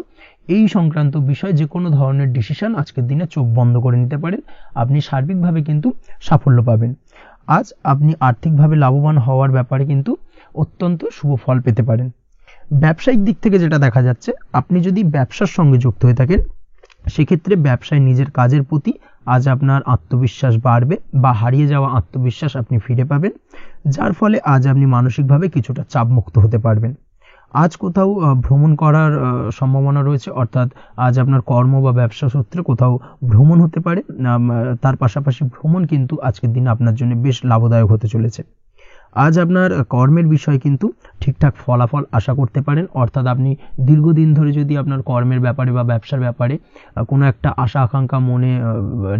এই সংক্রান্ত বিষয় যে কোনো ধরনের ডিসিশন আজকের দিনে চোখ বন্ধ করে নিতে পারেন, আপনি সার্বিকভাবে কিন্তু সাফল্য পাবেন। আজ আপনি আর্থিকভাবে লাভবান হওয়ার ব্যাপারে কিন্তু অত্যন্ত শুভ ফল পেতে পারেন। ব্যবসায়িক দিক থেকে যেটা দেখা যাচ্ছে, আপনি যদি ব্যবসার সঙ্গে যুক্ত হয়ে থাকেন, সেক্ষেত্রে ব্যবসায় নিজের কাজের প্রতি আজ আপনার আত্মবিশ্বাস বাড়বে বা হারিয়ে যাওয়া আত্মবিশ্বাস আপনি ফিরে পাবেন, যার ফলে আজ আপনি মানসিকভাবে কিছুটা চাপমুক্ত হতে পারবেন। আজ কোথাও ভ্রমণ করার সম্ভাবনা রয়েছে, অর্থাৎ আজ আপনার কর্ম বা ব্যবসা সূত্রে কোথাও ভ্রমণ হতে পারে। তার পাশাপাশি ভ্রমণ কিন্তু আজকের দিনে আপনার জন্য বেশ লাভদায়ক হতে চলেছে। আজ আপনার কর্মের বিষয়ে কিন্তু ঠিকঠাক ফলাফল আশা করতে পারেন, অর্থাৎ আপনি দীর্ঘদিন ধরে যদি আপনার কর্মের ব্যাপারে বা ব্যবসার ব্যাপারে কোনো একটা আশা আকাঙ্ক্ষা মনে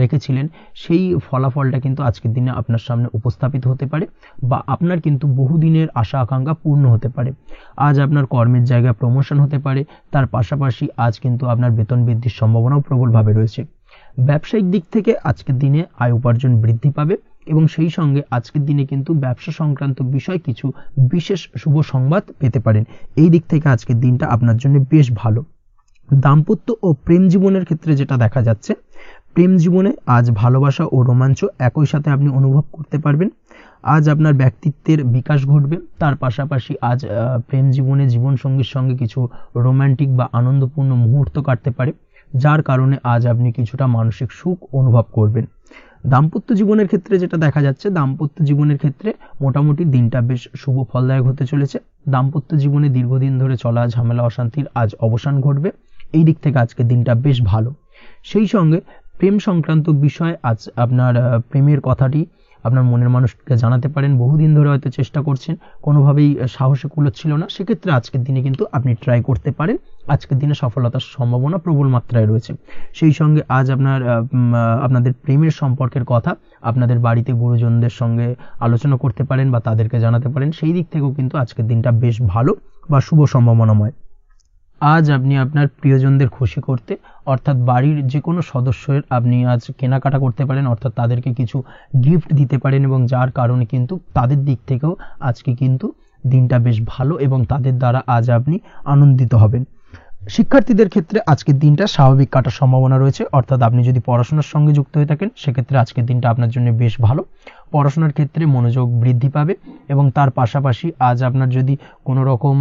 রেখেছিলেন, সেই ফলাফলটা কিন্তু আজকের দিনে আপনার সামনে উপস্থাপিত হতে পারে বা আপনার কিন্তু বহুদিনের আশা আকাঙ্ক্ষা পূর্ণ হতে পারে। আজ আপনার কর্মের জায়গায় প্রমোশন হতে পারে, তার পাশাপাশি আজ কিন্তু আপনার বেতন বৃদ্ধির সম্ভাবনাও প্রবলভাবে রয়েছে। ব্যবসায়িক দিক থেকে আজকের দিনে আয় উপার্জন বৃদ্ধি পাবে এবং সেই সঙ্গে আজকের দিনে কিন্তু ব্যবসা সংক্রান্ত বিষয় কিছু বিশেষ শুভ সংবাদ পেতে পারেন। এই দিক থেকে আজকের দিনটা আপনার জন্য বেশ ভালো। দাম্পত্য ও প্রেম জীবনের ক্ষেত্রে যেটা দেখা যাচ্ছে, প্রেম জীবনে আজ ভালোবাসা ও রোমাঞ্চ একই সাথে আপনি অনুভব করতে পারবেন। আজ আপনার ব্যক্তিত্বের বিকাশ ঘটবে, তার পাশাপাশি আজ প্রেম জীবনে জীবনসঙ্গীর সঙ্গে কিছু রোমান্টিক বা আনন্দপূর্ণ মুহূর্ত কাটতে পারে, যার কারণে আজ আপনি কিছুটা মানসিক সুখ অনুভব করবেন। দাম্পত্য জীবনের ক্ষেত্রে যেটা দেখা যাচ্ছে, দাম্পত্য জীবনের ক্ষেত্রে মোটামুটি দিনটা বেশ শুভ ফলদায়ক হতে চলেছে। দাম্পত্য জীবনে দীর্ঘদিন ধরে চলা ঝামেলা অশান্তির আজ অবসান ঘটবে, এই দিক থেকে আজকের দিনটা বেশ ভালো। সেই সঙ্গে প্রেম সংক্রান্ত বিষয় আজ আপনার প্রেমের কথাটি আপনার মনের মানুষকে জানাতে পারেন। বহুদিন ধরে হয়তো চেষ্টা করছেন, কোনোভাবেই সাহসে কুলোচ্ছিল না, সেক্ষেত্রে আজকের দিনে কিন্তু আপনি ট্রাই করতে পারেন। আজকের দিনে সফলতার সম্ভাবনা প্রবল মাত্রায় রয়েছে। সেই সঙ্গে আজ আপনাদের প্রেমের সম্পর্কের কথা আপনাদের বাড়িতে গুরুজনদের সঙ্গে আলোচনা করতে পারেন বা তাদেরকে জানাতে পারেন। সেই দিক থেকেও কিন্তু আজকের দিনটা বেশ ভালো বা শুভ সম্ভাবনাময়। আজ আপনি আপনার প্রিয়জনদের খুশি করতে, অর্থাৎ বাড়ির যে কোনো সদস্যের আপনি আজ কেনাকাটা করতে পারেন, অর্থাৎ তাদেরকে কিছু গিফট দিতে পারেন এবং যার কারণে কিন্তু তাদের দিক থেকেও আজকে কিন্তু দিনটা বেশ ভালো এবং তাদের দ্বারা আজ আপনি আনন্দিত হবেন। শিক্ষার্থীদের ক্ষেত্রে আজকের দিনটা স্বাভাবিক কাটার সম্ভাবনা রয়েছে, অর্থাৎ আপনি যদি পড়াশোনার সঙ্গে যুক্ত হয়ে থাকেন সেক্ষেত্রে আজকের দিনটা আপনার জন্য বেশ ভালো। পড়াশোনার ক্ষেত্রে মনোযোগ বৃদ্ধি পাবে এবং তার পাশাপাশি আজ আপনার যদি কোনো রকম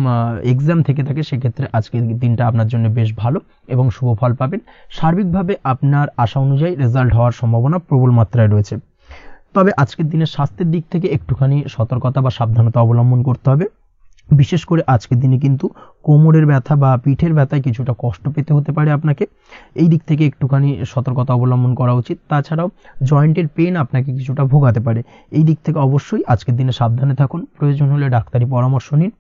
এক্সাম থেকে থাকে সেক্ষেত্রে আজকের দিনটা আপনার জন্য বেশ ভালো এবং শুভ ফল পাবেন। সার্বিকভাবে আপনার আশা অনুযায়ী রেজাল্ট হওয়ার সম্ভাবনা প্রবল মাত্রায় রয়েছে। তবে আজকের দিনে স্বাস্থ্যের দিক থেকে একটুখানি সতর্কতা বা সাবধানতা অবলম্বন করতে হবে। বিশেষ করে আজকের দিনে কিন্তু কোমরের ব্যথা বা পিঠের ব্যথায় কিছুটা কষ্ট পেতে হতে পারে আপনাকে, এই দিক থেকে একটুখানি সতর্কতা অবলম্বন করা উচিত। তাছাড়াও জয়েন্টের পেন আপনাকে কিছুটা ভোগাতে পারে, এই দিক থেকে অবশ্যই আজকের দিনে সাবধানে থাকুন। প্রয়োজন হলে ডাক্তারি পরামর্শ নিন।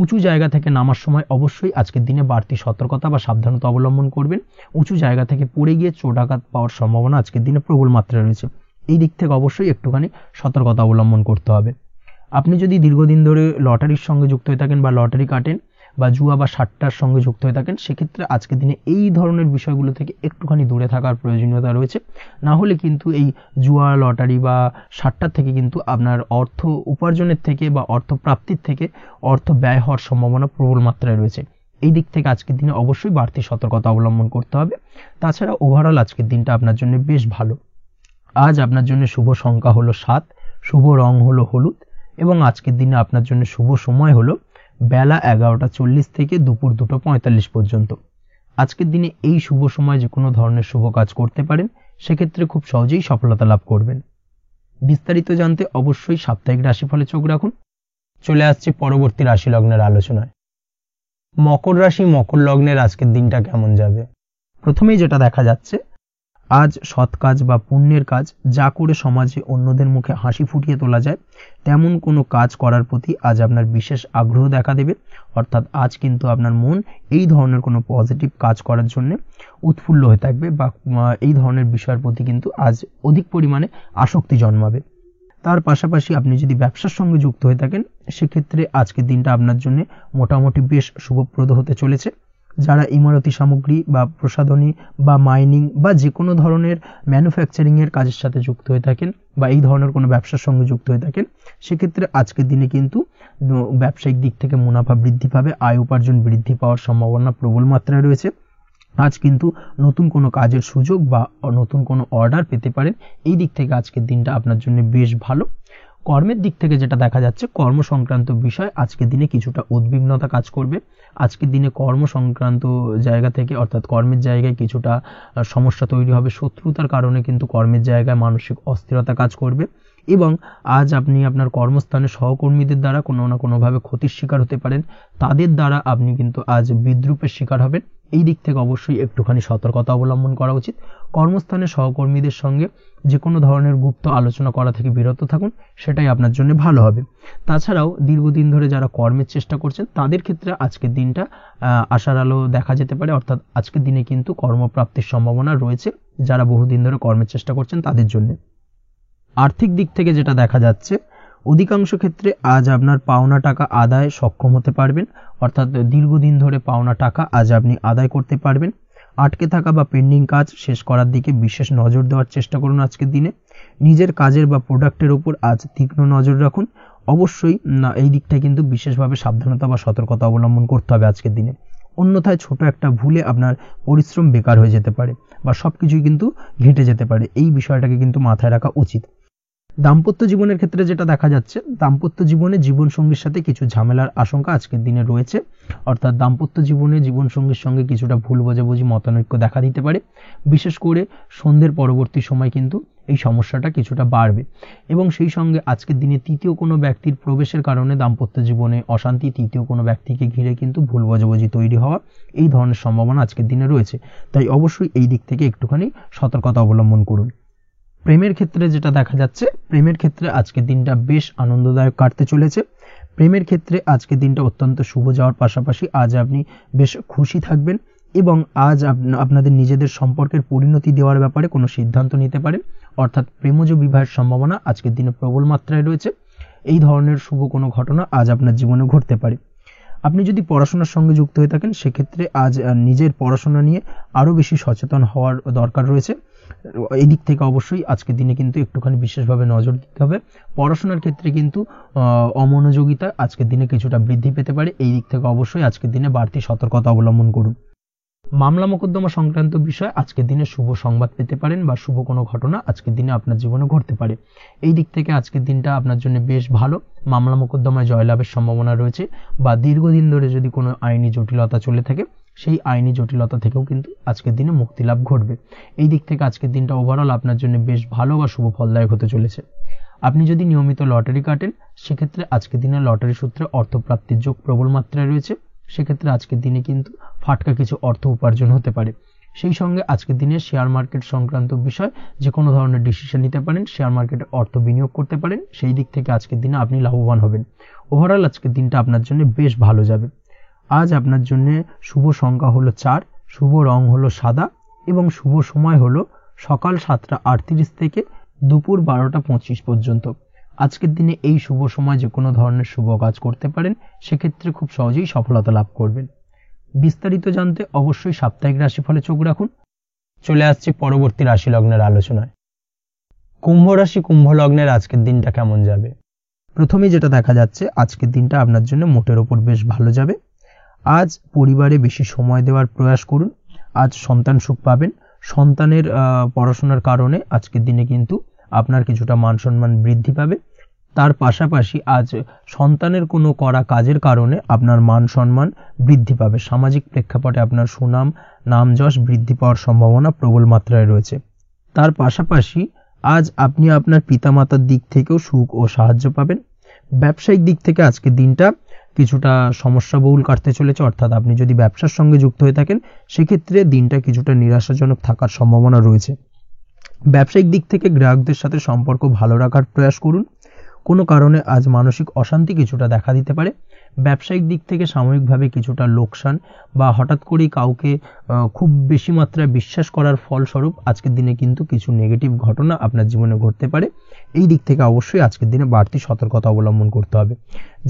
উঁচু জায়গা থেকে নামার সময় অবশ্যই আজকের দিনে বাড়তি সতর্কতা বা সাবধানতা অবলম্বন করবেন। উঁচু জায়গা থেকে পড়ে গিয়ে চোটাঘাত পাওয়ার সম্ভাবনা আজকের দিনে প্রবল মাত্রায় রয়েছে, এই দিক থেকে অবশ্যই একটুখানি সতর্কতা অবলম্বন করতে হবে। আপনি যদি দীর্ঘদিন ধরে লটারির সঙ্গে যুক্ত হয়ে থাকেন বা লটারি কাটেন বা জুয়া বা সাট্টার সঙ্গে যুক্ত হয়ে থাকেন সেক্ষেত্রে আজকের দিনে এই ধরনের বিষয়গুলো থেকে একটুখানি দূরে থাকার প্রয়োজনীয়তা রয়েছে। না হলে কিন্তু এই জুয়া, লটারি বা সাট্টার থেকে কিন্তু আপনার অর্থ উপার্জনের থেকে বা অর্থ প্রাপ্তির থেকে অর্থ ব্যয় হওয়ার সম্ভাবনা প্রবল মাত্রায় রয়েছে। এই দিক থেকে আজকের দিনে অবশ্যই বাড়তি সতর্কতা অবলম্বন করতে হবে। তাছাড়া ওভারঅল আজকের দিনটা আপনার জন্য বেশ ভালো। আজ আপনার জন্য শুভ সংখ্যা হলো 7, শুভ রং হলো হলুদ এবং আজকের দিনে আপনার জন্য শুভ সময় হলো বেলা 11:40 থেকে দুপুর 2:45 পর্যন্ত। আজকের দিনে এই শুভ সময় যে কোনো ধরনের শুভ কাজ করতে পারেন, সেক্ষেত্রে খুব সহজেই সফলতা লাভ করবেন। বিস্তারিত জানতে অবশ্যই সাপ্তাহিক রাশিফলে চোখ রাখুন। চলে আসছে পরবর্তী রাশি লগ্নের আলোচনায়। মকর রাশি, মকর লগ্নের আজকের দিনটা কেমন যাবে? প্রথমেই যেটা দেখা যাচ্ছে, আজ সৎ কাজ বা পুণ্যের কাজ যা করে সমাজে অন্যদের মুখে হাসি ফুটিয়ে তোলা যায় তেমন কোনো কাজ করার প্রতি আজ আপনার বিশেষ আগ্রহ দেখা দেবে, অর্থাৎ আজ কিন্তু আপনার মন এই ধরনের কোনো পজিটিভ কাজ করার জন্য উৎফুল্ল হয়ে থাকবে বা এই ধরনের বিষয়ের প্রতি কিন্তু আজ অধিক পরিমাণে আসক্তি জন্মাবে। তার পাশাপাশি আপনি যদি ব্যবসার সঙ্গে যুক্ত হয়ে থাকেন সেক্ষেত্রে আজকের দিনটা আপনার জন্য মোটামুটি বেশ শুভপ্রদ হতে চলেছে। যারা ইমারতি সামগ্রী বা প্রসাধনী বা মাইনিং বা যে কোনো ধরনের ম্যানুফ্যাকচারিং এর কাজের সাথে যুক্ত হয়ে থাকেন বা এই ধরনের কোনো ব্যবসার সঙ্গে যুক্ত হয়ে থাকেন সেক্ষেত্রে আজকের দিনে কিন্তু ব্যবসায়িক দিক থেকে মুনাফা বৃদ্ধি পাবে, আয় উপার্জন বৃদ্ধি পাওয়ার সম্ভাবনা প্রবল মাত্রায় রয়েছে। আজ কিন্তু নতুন কোনো কাজের সুযোগ বা নতুন কোনো অর্ডার পেতে পারেন, এই দিক থেকে আজকের দিনটা আপনার জন্য বেশ ভালো। কর্মের দিক থেকে যেটা দেখা যাচ্ছে, কর্ম সংক্রান্ত বিষয় আজকের দিনে কিছুটা উদ্বিগ্নতা কাজ করবে। আজকের দিনে কর্ম সংক্রান্ত জায়গা থেকে অর্থাৎ কর্মের জায়গায় কিছুটা সমস্যা তৈরি হবে, শত্রুতার কারণে কিন্তু কর্মের জায়গায় মানসিক অস্থিরতা কাজ করবে এবং আজ আপনি আপনার কর্মস্থানে সহকর্মীদের দ্বারা কোনো না কোনোভাবে ক্ষতির শিকার হতে পারেন, তাদের দ্বারা আপনি কিন্তু আজ বিদ্রূপের শিকার হবেন, এই দিক থেকে অবশ্যই একটুখানি সতর্কতা অবলম্বন করা উচিত। কর্মস্থানে সহকর্মীদের সঙ্গে যে কোনো ধরনের গুপ্ত আলোচনা করা থেকে বিরত থাকুন, সেটাই আপনার জন্য ভালো হবে। তাছাড়াও দীর্ঘদিন ধরে যারা কর্মের চেষ্টা করছেন তাদের ক্ষেত্রে আজকের দিনটা আশার আলো দেখা যেতে পারে, অর্থাৎ আজকের দিনে কিন্তু কর্মপ্রাপ্তির সম্ভাবনা রয়েছে যারা বহুদিন ধরে কর্মের চেষ্টা করছেন তাদের জন্য। আর্থিক দিক থেকে যেটা দেখা যাচ্ছে, অধিকাংশ ক্ষেত্রে আজ আপনার পাওনা টাকা আদায় সক্ষম হতে পারবেন, অর্থাৎ দীর্ঘদিন ধরে পাওনা টাকা আজ আপনি আদায় করতে পারবেন। আটকে থাকা বা পেন্ডিং কাজ শেষ করার দিকে বিশেষ নজর দেওয়ার চেষ্টা করুন আজকের দিনে। নিজের কাজের বা প্রোডাক্টের উপর আজ তীক্ষ্ণ নজর রাখুন। অবশ্যই এই দিকটা কিন্তু বিশেষভাবে সাবধানতা বা সতর্কতা অবলম্বন করতে হবে আজকের দিনে, অন্যথায় ছোট একটা ভুলে আপনার পরিশ্রম বেকার হয়ে যেতে পারে বা সবকিছুই কিন্তু ঘেটে যেতে পারে। এই বিষয়টাকে কিন্তু মাথায় রাখা উচিত। দাম্পত্য জীবনের ক্ষেত্রে যেটা দেখা যাচ্ছে, দাম্পত্য জীবনে জীবনসঙ্গীর সাথে কিছু ঝামেলার আশঙ্কা আজকের দিনে রয়েছে, অর্থাৎ দাম্পত্য জীবনে জীবনসঙ্গীর সঙ্গে কিছুটা ভুল বোঝাবুঝি মতানৈক্য দেখা দিতে পারে। বিশেষ করে সন্ধ্যের পরবর্তী সময় কিন্তু এই সমস্যাটা কিছুটা বাড়বে এবং সেই সঙ্গে আজকের দিনে তৃতীয় কোনো ব্যক্তির প্রবেশের কারণে দাম্পত্য জীবনে অশান্তি, তৃতীয় কোনো ব্যক্তিকে ঘিরে কিন্তু ভুল বোঝাবুঝি তৈরি হওয়া, এই ধরনের সম্ভাবনা আজকের দিনে রয়েছে। তাই অবশ্যই এই দিক থেকে একটুখানি সতর্কতা অবলম্বন করুন। প্রেমের ক্ষেত্রে যেটা দেখা যাচ্ছে, প্রেমের ক্ষেত্রে আজকের দিনটা বেশ আনন্দদায়ক কাটতে চলেছে। প্রেমের ক্ষেত্রে আজকের দিনটা অত্যন্ত শুভ যাওয়ার পাশাপাশি আজ আপনি বেশ খুশি থাকবেন এবং আজ আপনাদের নিজেদের সম্পর্কের পরিণতি দেওয়ার ব্যাপারে কোনো সিদ্ধান্ত নিতে পারেন, অর্থাৎ প্রেমজ বিবাহের সম্ভাবনা আজকের দিনে প্রবল মাত্রায় রয়েছে। এই ধরনের শুভ কোনো ঘটনা আজ আপনার জীবনে ঘটতে পারে। আপনি যদি পড়াশোনার সঙ্গে যুক্ত হয়ে থাকেন সেক্ষেত্রে আজ নিজের পড়াশোনা নিয়ে আরও বেশি সচেতন হওয়ার দরকার রয়েছে। এই দিক থেকে অবশ্যই আজকের দিনে কিন্তু একটুখানি বিশেষভাবে নজর দিতে হবে। পড়াশোনার ক্ষেত্রে কিন্তু অমনোযোগিতা আজকের দিনে কিছুটা বৃদ্ধি পেতে পারে। এই দিক থেকে অবশ্যই আজকের দিনে বাড়তি সতর্কতা অবলম্বন করুন। মামলা মোকদ্দমা সংক্রান্ত বিষয়ে আজকের দিনে শুভ সংবাদ পেতে পারেন বা শুভ কোনো ঘটনা আজকের দিনে আপনার জীবনে ঘটতে পারে। এই দিক থেকে আজকের দিনটা আপনার জন্য বেশ ভালো। মামলা মোকদ্দমায় জয়লাভের সম্ভাবনা রয়েছে বা দীর্ঘদিন ধরে যদি কোনো আইনি জটিলতা চলে থাকে সেই আইনি জটিলতা থেকেও কিন্তু আজকের দিনে মুক্তি লাভ ঘটবে। এই দিক থেকে আজকের দিনটা ওভারঅল আপনার জন্য বেশ ভালো বা শুভ ফলদায়ক হতে চলেছে। আপনি যদি নিয়মিত লটারি কাটেন সেক্ষেত্রে আজকের দিনে লটারি সূত্রে অর্থপ্রাপ্তির যোগ প্রবল মাত্রায় রয়েছে। সেক্ষেত্রে আজকের দিনে কিন্তু ফাটকা কিছু অর্থ উপার্জন হতে পারে। সেই সঙ্গে আজকের দিনে শেয়ার মার্কেট সংক্রান্ত বিষয় যে কোনো ধরনের ডিসিশন নিতে পারেন, শেয়ার মার্কেটে অর্থ বিনিয়োগ করতে পারেন, সেই দিক থেকে আজকের দিনে আপনি লাভবান হবেন। ওভারঅল আজকের দিনটা আপনার জন্য বেশ ভালো যাবে। আজ আপনার জন্য শুভ সংখ্যা হলো 4, শুভ রং হলো সাদা এবং শুভ সময় হলো সকাল 7:38 থেকে দুপুর 12:25 পর্যন্ত। আজকের দিনে এই শুভ সময় যে কোনো ধরনের শুভ কাজ করতে পারেন, সেক্ষেত্রে খুব সহজেই সফলতা লাভ করবেন। বিস্তারিত জানতে অবশ্যই সাপ্তাহিক রাশিফলে চোখ রাখুন। চলে আসছি পরবর্তী রাশি লগ্নের আলোচনায়। কুম্ভ রাশি, কুম্ভ লগ্নের আজকের দিনটা কেমন যাবে? প্রথমেই যেটা দেখা যাচ্ছে, আজকের দিনটা আপনার জন্য মোটের ওপর বেশ ভালো যাবে। আজ পরিবারে বেশি সময় দেওয়ার প্রয়াস করুন। আজ সন্তান সুখ পাবেন। সন্তানের পড়াশোনার কারণে আজকের দিনে কিন্তু আপনার কিছুটা মান সম্মান বৃদ্ধি পাবে। তার পাশাপাশি আজ সন্তানের কোনো করা কাজের কারণে আপনার মান সম্মান বৃদ্ধি পাবে। সামাজিক প্রেক্ষাপটে আপনার সুনাম, নাম যশ বৃদ্ধি পাওয়ার সম্ভাবনা প্রবল মাত্রায় রয়েছে। তার পাশাপাশি আজ আপনি আপনার পিতামাতার দিক থেকেও সুখ ও সাহায্য পাবেন। ব্যবসায়িক দিক থেকে আজকের দিনটা কিছুটা সমস্যাবহুল কাটতে চলেছে, অর্থাৎ আপনি যদি ব্যবসার সঙ্গে যুক্ত হয়ে থাকেন সেক্ষেত্রে দিনটা কিছুটা নিরাশাজনক থাকার সম্ভাবনা রয়েছে। ব্যবসায়িক দিক থেকে গ্রাহকদের সাথে সম্পর্ক ভালো রাখার প্রয়াস করুন। কোনো কারণে আজ মানসিক অশান্তি কিছুটা দেখা দিতে পারে। ব্যবসায়িক দিক থেকে সাময়িকভাবে কিছুটা লোকসান বা হঠাৎ করেই কাউকে খুব বেশি মাত্রায় বিশ্বাস করার ফলস্বরূপ আজকের দিনে কিন্তু কিছু নেগেটিভ ঘটনা আপনার জীবনে ঘটতে পারে। এই দিক থেকে অবশ্যই আজকের দিনে বাড়তি সতর্কতা অবলম্বন করতে হবে।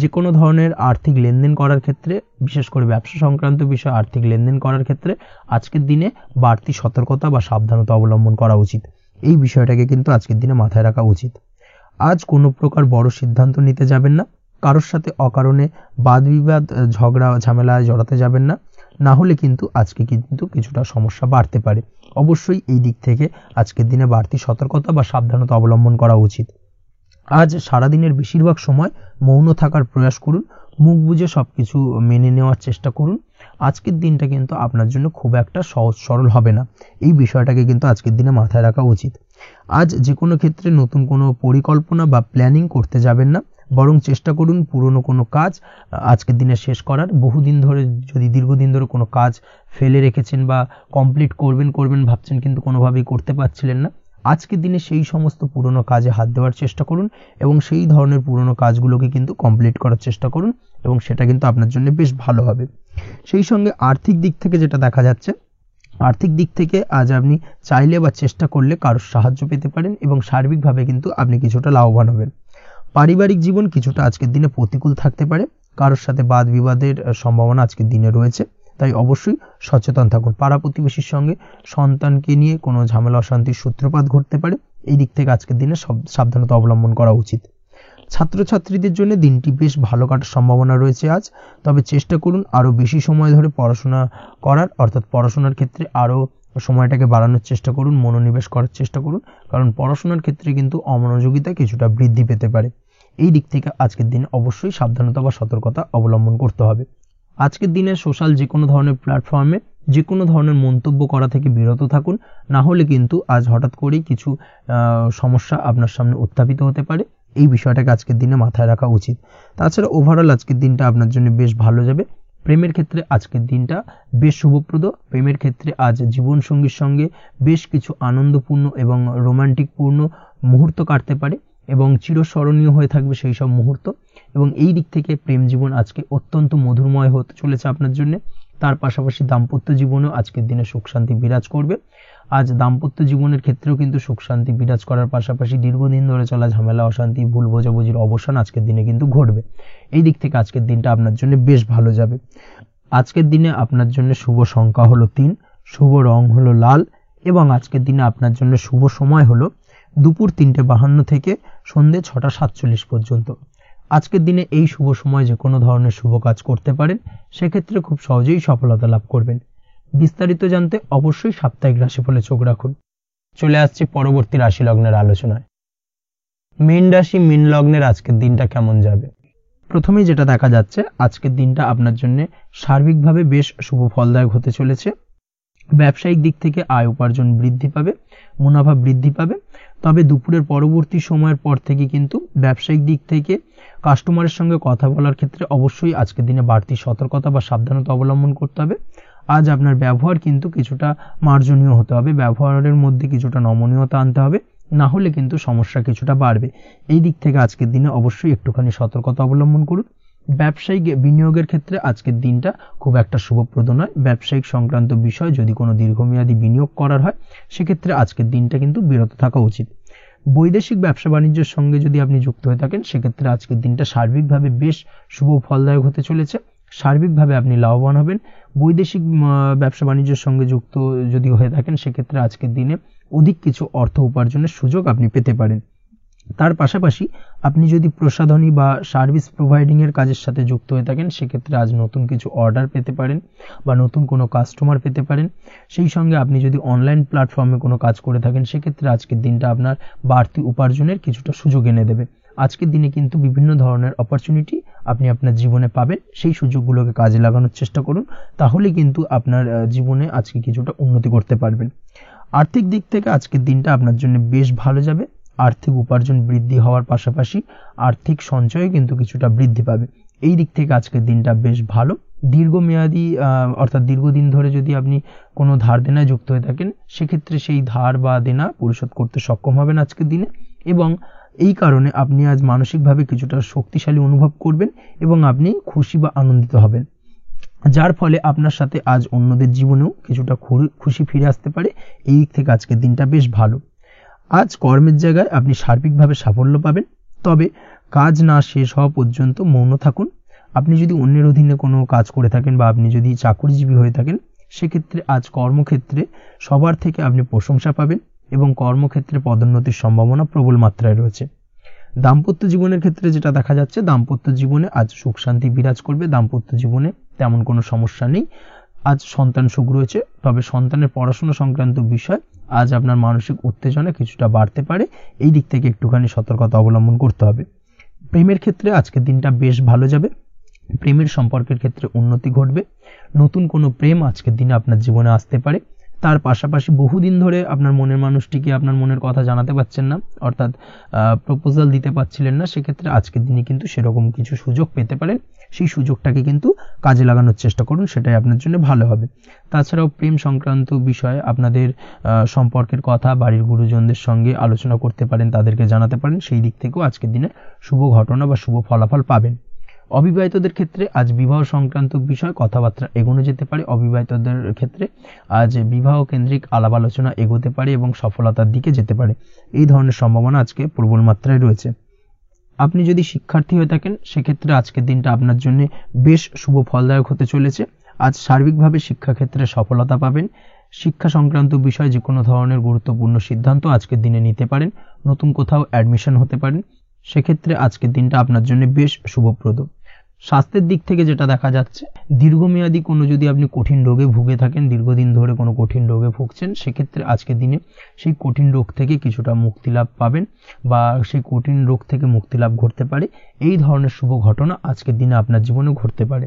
যে কোনো ধরনের আর্থিক লেনদেন করার ক্ষেত্রে, বিশেষ করে ব্যবসা সংক্রান্ত বিষয়ে আর্থিক লেনদেন করার ক্ষেত্রে আজকের দিনে বাড়তি সতর্কতা বা সাবধানতা অবলম্বন করা উচিত। এই বিষয়টাকে কিন্তু আজকের দিনে মাথায় রাখা উচিত। আজ কোনো প্রকার বড় সিদ্ধান্ত নিতে যাবেন না। কারোর সাথে অকারণে বাদ বিবাদ, ঝগড়া ঝামেলায় জড়াতে যাবেন না, না হলে কিন্তু আজকে কিন্তু কিছুটা সমস্যা বাড়তে পারে। অবশ্যই এই দিক থেকে আজকের দিনে বাড়তি সতর্কতা বা সাবধানতা অবলম্বন করা উচিত। আজ সারাদিনের বেশিরভাগ সময় মৌন থাকার প্রয়াস করুন। মুখ বুজে সবকিছু মেনে নেওয়ার চেষ্টা করুন। আজকের দিনটা কিন্তু আপনার জন্য খুব একটা সহজ সরল হবে না। এই বিষয়টাকে কিন্তু আজকের দিনে মাথায় রাখা উচিত। আজ যে কোনো ক্ষেত্রে নতুন কোনো পরিকল্পনা বা প্ল্যানিং করতে যাবেন না। বরং চেষ্টা করুন পুরনো কোনো কাজ আজকের দিনে শেষ করার। বহুদিন ধরে যদি দীর্ঘদিন ধরে কোনো কাজ ফেলে রেখেছেন বা কমপ্লিট করবেন ভাবছেন কিন্তু কোনোভাবেই করতে পারছিলেন না, আজকের দিনে সেই সমস্ত পুরনো কাজে হাত দেওয়ার চেষ্টা করুন এবং সেই ধরনের পুরনো কাজগুলোকে কিন্তু কমপ্লিট করার চেষ্টা করুন এবং সেটা কিন্তু আপনার জন্য বেশ ভালো হবে। সেই সঙ্গে আর্থিক দিক থেকে যেটা দেখা যাচ্ছে, আর্থিক দিক থেকে আজ আপনি চাইলে বা চেষ্টা করলে কারোর সাহায্য পেতে পারেন এবং সার্বিকভাবে কিন্তু আপনি কিছুটা লাভবান হবেন। পারিবারিক জীবন কিছুটা আজকের দিনে প্রতিকূল থাকতে পারে, কারোর সাথে বাদ বিবাদের সম্ভাবনা আজকের দিনে রয়েছে, তাই অবশ্যই সচেতন থাকুন। পাড়া প্রতিবেশীর সঙ্গে সন্তানকে নিয়ে কোনো ঝামেলা অশান্তির সূত্রপাত ঘটতে পারে, এই দিক থেকে আজকের দিনে সাবধানতা অবলম্বন করা উচিত। ছাত্রছাত্রীদের জন্য দিনটি বেশ ভালো কাটার সম্ভাবনা রয়েছে আজ, তবে চেষ্টা করুন আরও বেশি সময় ধরে পড়াশোনা করার, অর্থাৎ পড়াশোনার ক্ষেত্রে আরও সময়টাকে বাড়ানোর চেষ্টা করুন, মনোনিবেশ করার চেষ্টা করুন, কারণ পড়াশোনার ক্ষেত্রে কিন্তু অমনোযোগিতা কিছুটা বৃদ্ধি পেতে পারে। এই দিক থেকে আজকের দিনে অবশ্যই সাবধানতা বা সতর্কতা অবলম্বন করতে হবে। আজকের দিনে সোশ্যাল যে কোনো ধরনের প্ল্যাটফর্মে যে কোনো ধরনের মন্তব্য করা থেকে বিরত থাকুন, না হলে কিন্তু আজ হঠাৎ করেই কিছু সমস্যা আপনার সামনে উত্থাপিত হতে পারে। এই বিষয়টাকে আজকের দিনে মাথায় রাখা উচিত। তাছাড়া ওভারঅল আজকের দিনটা আপনার জন্য বেশ ভালো যাবে। প্রেমের ক্ষেত্রে আজকের দিনটা বেশ শুভপ্রদ। প্রেমের ক্ষেত্রে আজ জীবনসঙ্গীর সঙ্গে বেশ কিছু আনন্দপূর্ণ এবং রোমান্টিকপূর্ণ মুহূর্ত কাটতে পারে এবং চিরস্মরণীয় হয়ে থাকবে সেই সব মুহূর্ত, এবং এই দিক থেকে প্রেম জীবন আজকে অত্যন্ত মধুরময় হতে চলেছে আপনার জন্য। তার পাশাপাশি দাম্পত্য জীবনেও আজকের দিনে সুখ শান্তি বিরাজ করবে। আজ দাম্পত্য জীবনের ক্ষেত্রেও কিন্তু সুখ শান্তি বিরাজ করার পাশাপাশি দীর্ঘদিন ধরে চলা ঝামেলা অশান্তি ভুল বোঝাবুঝির অবসান আজকের দিনে কিন্তু ঘটবে। এই দিক থেকে আজকের দিনটা আপনার জন্য বেশ ভালো যাবে। আজকের দিনে আপনার জন্য শুভ সংখ্যা হলো 3, শুভ রং হলো লাল এবং আজকের দিনে আপনার জন্য শুভ সময় হলো দুপুর 3:52 থেকে সন্ধ্যে 6:47 পর্যন্ত। আজকের দিনে এই শুভ সময় যে কোনো ধরনের শুভ কাজ করতে পারেন, সেক্ষেত্রে খুব সহজেই সফলতা লাভ করবেন। বিস্তারিত জানতে অবশ্যই সাপ্তাহিক রাশিফলে চোখ রাখুন। চলে আসছি পরবর্তী রাশি লগ্নের আলোচনায়। মীন রাশি মীন লগ্নের আজকের দিনটা কেমন যাবে? প্রথমেই যেটা দেখা যাচ্ছে, আজকের দিনটা আপনার জন্য সার্বিকভাবে বেশ শুভ ফলদায়ক হতে চলেছে। ব্যবসায়িক দিক থেকে আয় উপার্জন বৃদ্ধি পাবে, মুনাফা বৃদ্ধি পাবে, তবে দুপুরের পরবর্তী সময়ের পর থেকে কিন্তু ব্যবসায়িক দিক থেকে কাস্টমারের সঙ্গে কথা বলার ক্ষেত্রে অবশ্যই আজকের দিনে বাড়তি সতর্কতা বা সাবধানতা অবলম্বন করতে হবে। আজ আপনার ব্যবহার কিন্তু কিছুটা মার্জনীয় হতে হবে, ব্যবহারের মধ্যে কিছুটা নমনীয়তা আনতে হবে, না হলে কিন্তু সমস্যা কিছুটা বাড়বে। এই দিক থেকে আজকের দিনে অবশ্যই একটুখানি সতর্কতা অবলম্বন করুন। ব্যবসায়িক বিনিয়োগের ক্ষেত্রে আজকের দিনটা খুব একটা শুভপ্রদ নয়। ব্যবসায়িক সংক্রান্ত বিষয় যদি কোনো দীর্ঘমেয়াদী বিনিয়োগ করার হয়, সেক্ষেত্রে আজকের দিনটা কিন্তু বিরত থাকা উচিত। বৈদেশিক ব্যবসা বাণিজ্যের সঙ্গে যদি আপনি যুক্ত হয়ে থাকেন, সেক্ষেত্রে আজকের দিনটা সার্বিকভাবে বেশ শুভ ফলদায়ক হতে চলেছে। সার্বিকভাবে আপনি লাভবান হবেন। বৈদেশিক ব্যবসা বাণিজ্যের সঙ্গে যুক্ত যদি হয়ে থাকেন, সেক্ষেত্রে আজকের দিনে অধিক কিছু অর্থ উপার্জনের সুযোগ আপনি পেতে পারেন। তার পাশাপাশি আপনি যদি প্রসাধনী বা সার্ভিস প্রোভাইডিং এর কাজের সাথে যুক্ত হয়ে থাকেন, সেক্ষেত্রে আজ নতুন কিছু অর্ডার পেতে পারেন বা নতুন কোনো কাস্টমার পেতে পারেন। সেই সঙ্গে আপনি যদি অনলাইন প্ল্যাটফর্মে কোনো কাজ করে থাকেন, সেক্ষেত্রে আজকের দিনটা আপনার বাড়তি উপার্জনের কিছুটা সুযোগ এনে দেবে। আজকের দিনে কিন্তু বিভিন্ন ধরনের অপরচুনিটি আপনি আপনার জীবনে পাবেন, সেই সুযোগগুলোকে কাজে লাগানোর চেষ্টা করুন, তাহলে কিন্তু আপনার জীবনে আজকে কিছুটা উন্নতি করতে পারবেন। আর্থিক দিক থেকে আজকের দিনটা আপনার জন্য বেশ ভালো যাবে। আর্থিক উপার্জন বৃদ্ধি হওয়ার পাশাপাশি আর্থিক সঞ্চয় কিন্তু কিছুটা বৃদ্ধি পাবে। এই দিক থেকে আজকের দিনটা বেশ ভালো। দীর্ঘমেয়াদী অর্থাৎ দীর্ঘদিন ধরে যদি আপনি কোনো ধার দেনায় যুক্ত হয়ে থাকেন, সেক্ষেত্রে সেই ধার বা দেনা পরিশোধ করতে সক্ষম হবেন আজকের দিনে, এবং এই কারণে আপনি আজ মানসিকভাবে কিছুটা শক্তিশালী অনুভব করবেন এবং আপনি খুশি বা আনন্দিত হবেন, যার ফলে আপনার সাথে আজ অন্যদের জীবনেও কিছুটা খুশি ফিরে আসতে পারে। এই দিক থেকে আজকের দিনটা বেশ ভালো। আজ কর্মের জায়গায় আপনি সার্বিকভাবে সাফল্য পাবেন, তবে কাজ না শেষ হওয়া পর্যন্ত মৌন থাকুন। আপনি যদি অন্যের অধীনে কোনো কাজ করে থাকেন বা আপনি যদি চাকুরিজীবী হয়ে থাকেন, সেক্ষেত্রে আজ কর্মক্ষেত্রে সবার থেকে আপনি প্রশংসা পাবেন এবং কর্মক্ষেত্রে পদোন্নতির সম্ভাবনা প্রবল মাত্রায় রয়েছে। দাম্পত্য জীবনের ক্ষেত্রে যেটা দেখা যাচ্ছে, দাম্পত্য জীবনে আজ সুখ শান্তি বিরাজ করবে। দাম্পত্য জীবনে তেমন কোনো সমস্যা নেই। আজ সন্তান সুখ রয়েছে, তবে সন্তানের পড়াশোনা সংক্রান্ত বিষয় আজ আপনার মানসিক উত্তেজনা কিছুটা বাড়তে পারে। এই দিক থেকে একটুখানি সতর্কতা অবলম্বন করতে হবে। প্রেমের ক্ষেত্রে আজকের দিনটা বেশ ভালো যাবে। প্রেমের সম্পর্কের ক্ষেত্রে উন্নতি ঘটবে। নতুন কোনো প্রেম আজকের দিনে আপনার জীবনে আসতে পারে। তার পাশাপাশি বহুদিন ধরে আপনার মনের মানুষটিকে আপনার মনের কথা জানাতে পারছেন না, অর্থাৎ প্রপোজাল দিতে পারছিলেন না, সেক্ষেত্রে আজকের দিনে কিন্তু সেরকম কিছু সুযোগ পেতে পারেন। সেই সুযোগটাকে কিন্তু কাজে লাগানোর চেষ্টা করুন, সেটাই আপনার জন্য ভালো হবে। তাছাড়াও প্রেম সংক্রান্ত বিষয়ে আপনাদের সম্পর্কের কথা বাড়ির গুরুজনদের সঙ্গে আলোচনা করতে পারেন, তাদেরকে জানাতে পারেন, সেই দিক থেকেও আজকের দিনে শুভ ঘটনা বা শুভ ফলাফল পাবেন। অবিবাহিতদের ক্ষেত্রে আজ বিবাহ সংক্রান্ত বিষয় কথাবার্তা এগোনো যেতে পারে। অবিবাহিতদের ক্ষেত্রে আজ বিবাহ কেন্দ্রিক আলাপ আলোচনা এগোতে পারে এবং সফলতার দিকে যেতে পারে, এই ধরনের সম্ভাবনা আজকে প্রবল মাত্রায় রয়েছে। আপনি যদি শিক্ষার্থী হয়ে থাকেন সেক্ষেত্রে আজকের দিনটা আপনার জন্য বেশ শুভ ফলদায়ক হতে চলেছে। আজ সার্বিকভাবে শিক্ষাক্ষেত্রে সফলতা পাবেন। শিক্ষা সংক্রান্ত বিষয়ে যে কোনো ধরনের গুরুত্বপূর্ণ সিদ্ধান্ত আজকের দিনে নিতে পারেন। নতুন কোথাও অ্যাডমিশন হতে পারেন, সেক্ষেত্রে আজকের দিনটা আপনার জন্য বেশ শুভপ্রদ। স্বাস্থ্যের দিক থেকে যেটা দেখা যাচ্ছে, দীর্ঘমেয়াদী কোনো যদি আপনি কঠিন রোগে ভুগে থাকেন, দীর্ঘদিন ধরে কোনো কঠিন রোগে ভুগছেন, সেক্ষেত্রে আজকের দিনে সেই কঠিন রোগ থেকে কিছুটা মুক্তি লাভ পাবেন বা সেই কঠিন রোগ থেকে মুক্তি লাভ ঘটতে পারে। এই ধরনের শুভ ঘটনা আজকের দিনে আপনার জীবনে ঘটতে পারে।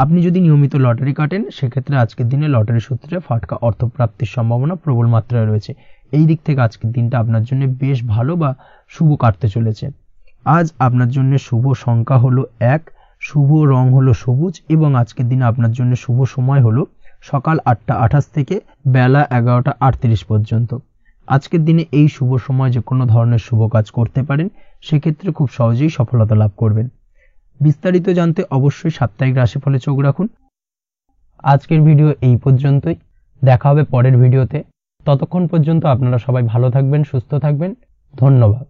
আপনি যদি নিয়মিত লটারি কাটেন, সেক্ষেত্রে আজকের দিনে লটারি সূত্রে ফাটকা অর্থপ্রাপ্তির সম্ভাবনা প্রবল মাত্রায় রয়েছে। এই দিক থেকে আজকের দিনটা আপনার জন্য বেশ ভালো বা শুভ কাটতে চলেছে। আজ আপনার জন্য শুভ সংখ্যা হলো 1, শুভ রং হলো সবুজ এবং আজকের দিনে আপনার জন্য শুভ সময় হলো সকাল 8টা 28 থেকে বেলা 11টা 38 পর্যন্ত। আজকের দিনে এই শুভ সময় যে কোনো ধরনের শুভ কাজ করতে পারেন, সেক্ষেত্রে খুব সহজেই সফলতা লাভ করবেন। বিস্তারিত জানতে অবশ্যই সাপ্তাহিক রাশিফলে চোখ রাখুন। আজকের ভিডিও এই পর্যন্তই, দেখা হবে পরের ভিডিওতে। ততক্ষণ পর্যন্ত আপনারা সবাই ভালো থাকবেন, সুস্থ থাকবেন। ধন্যবাদ।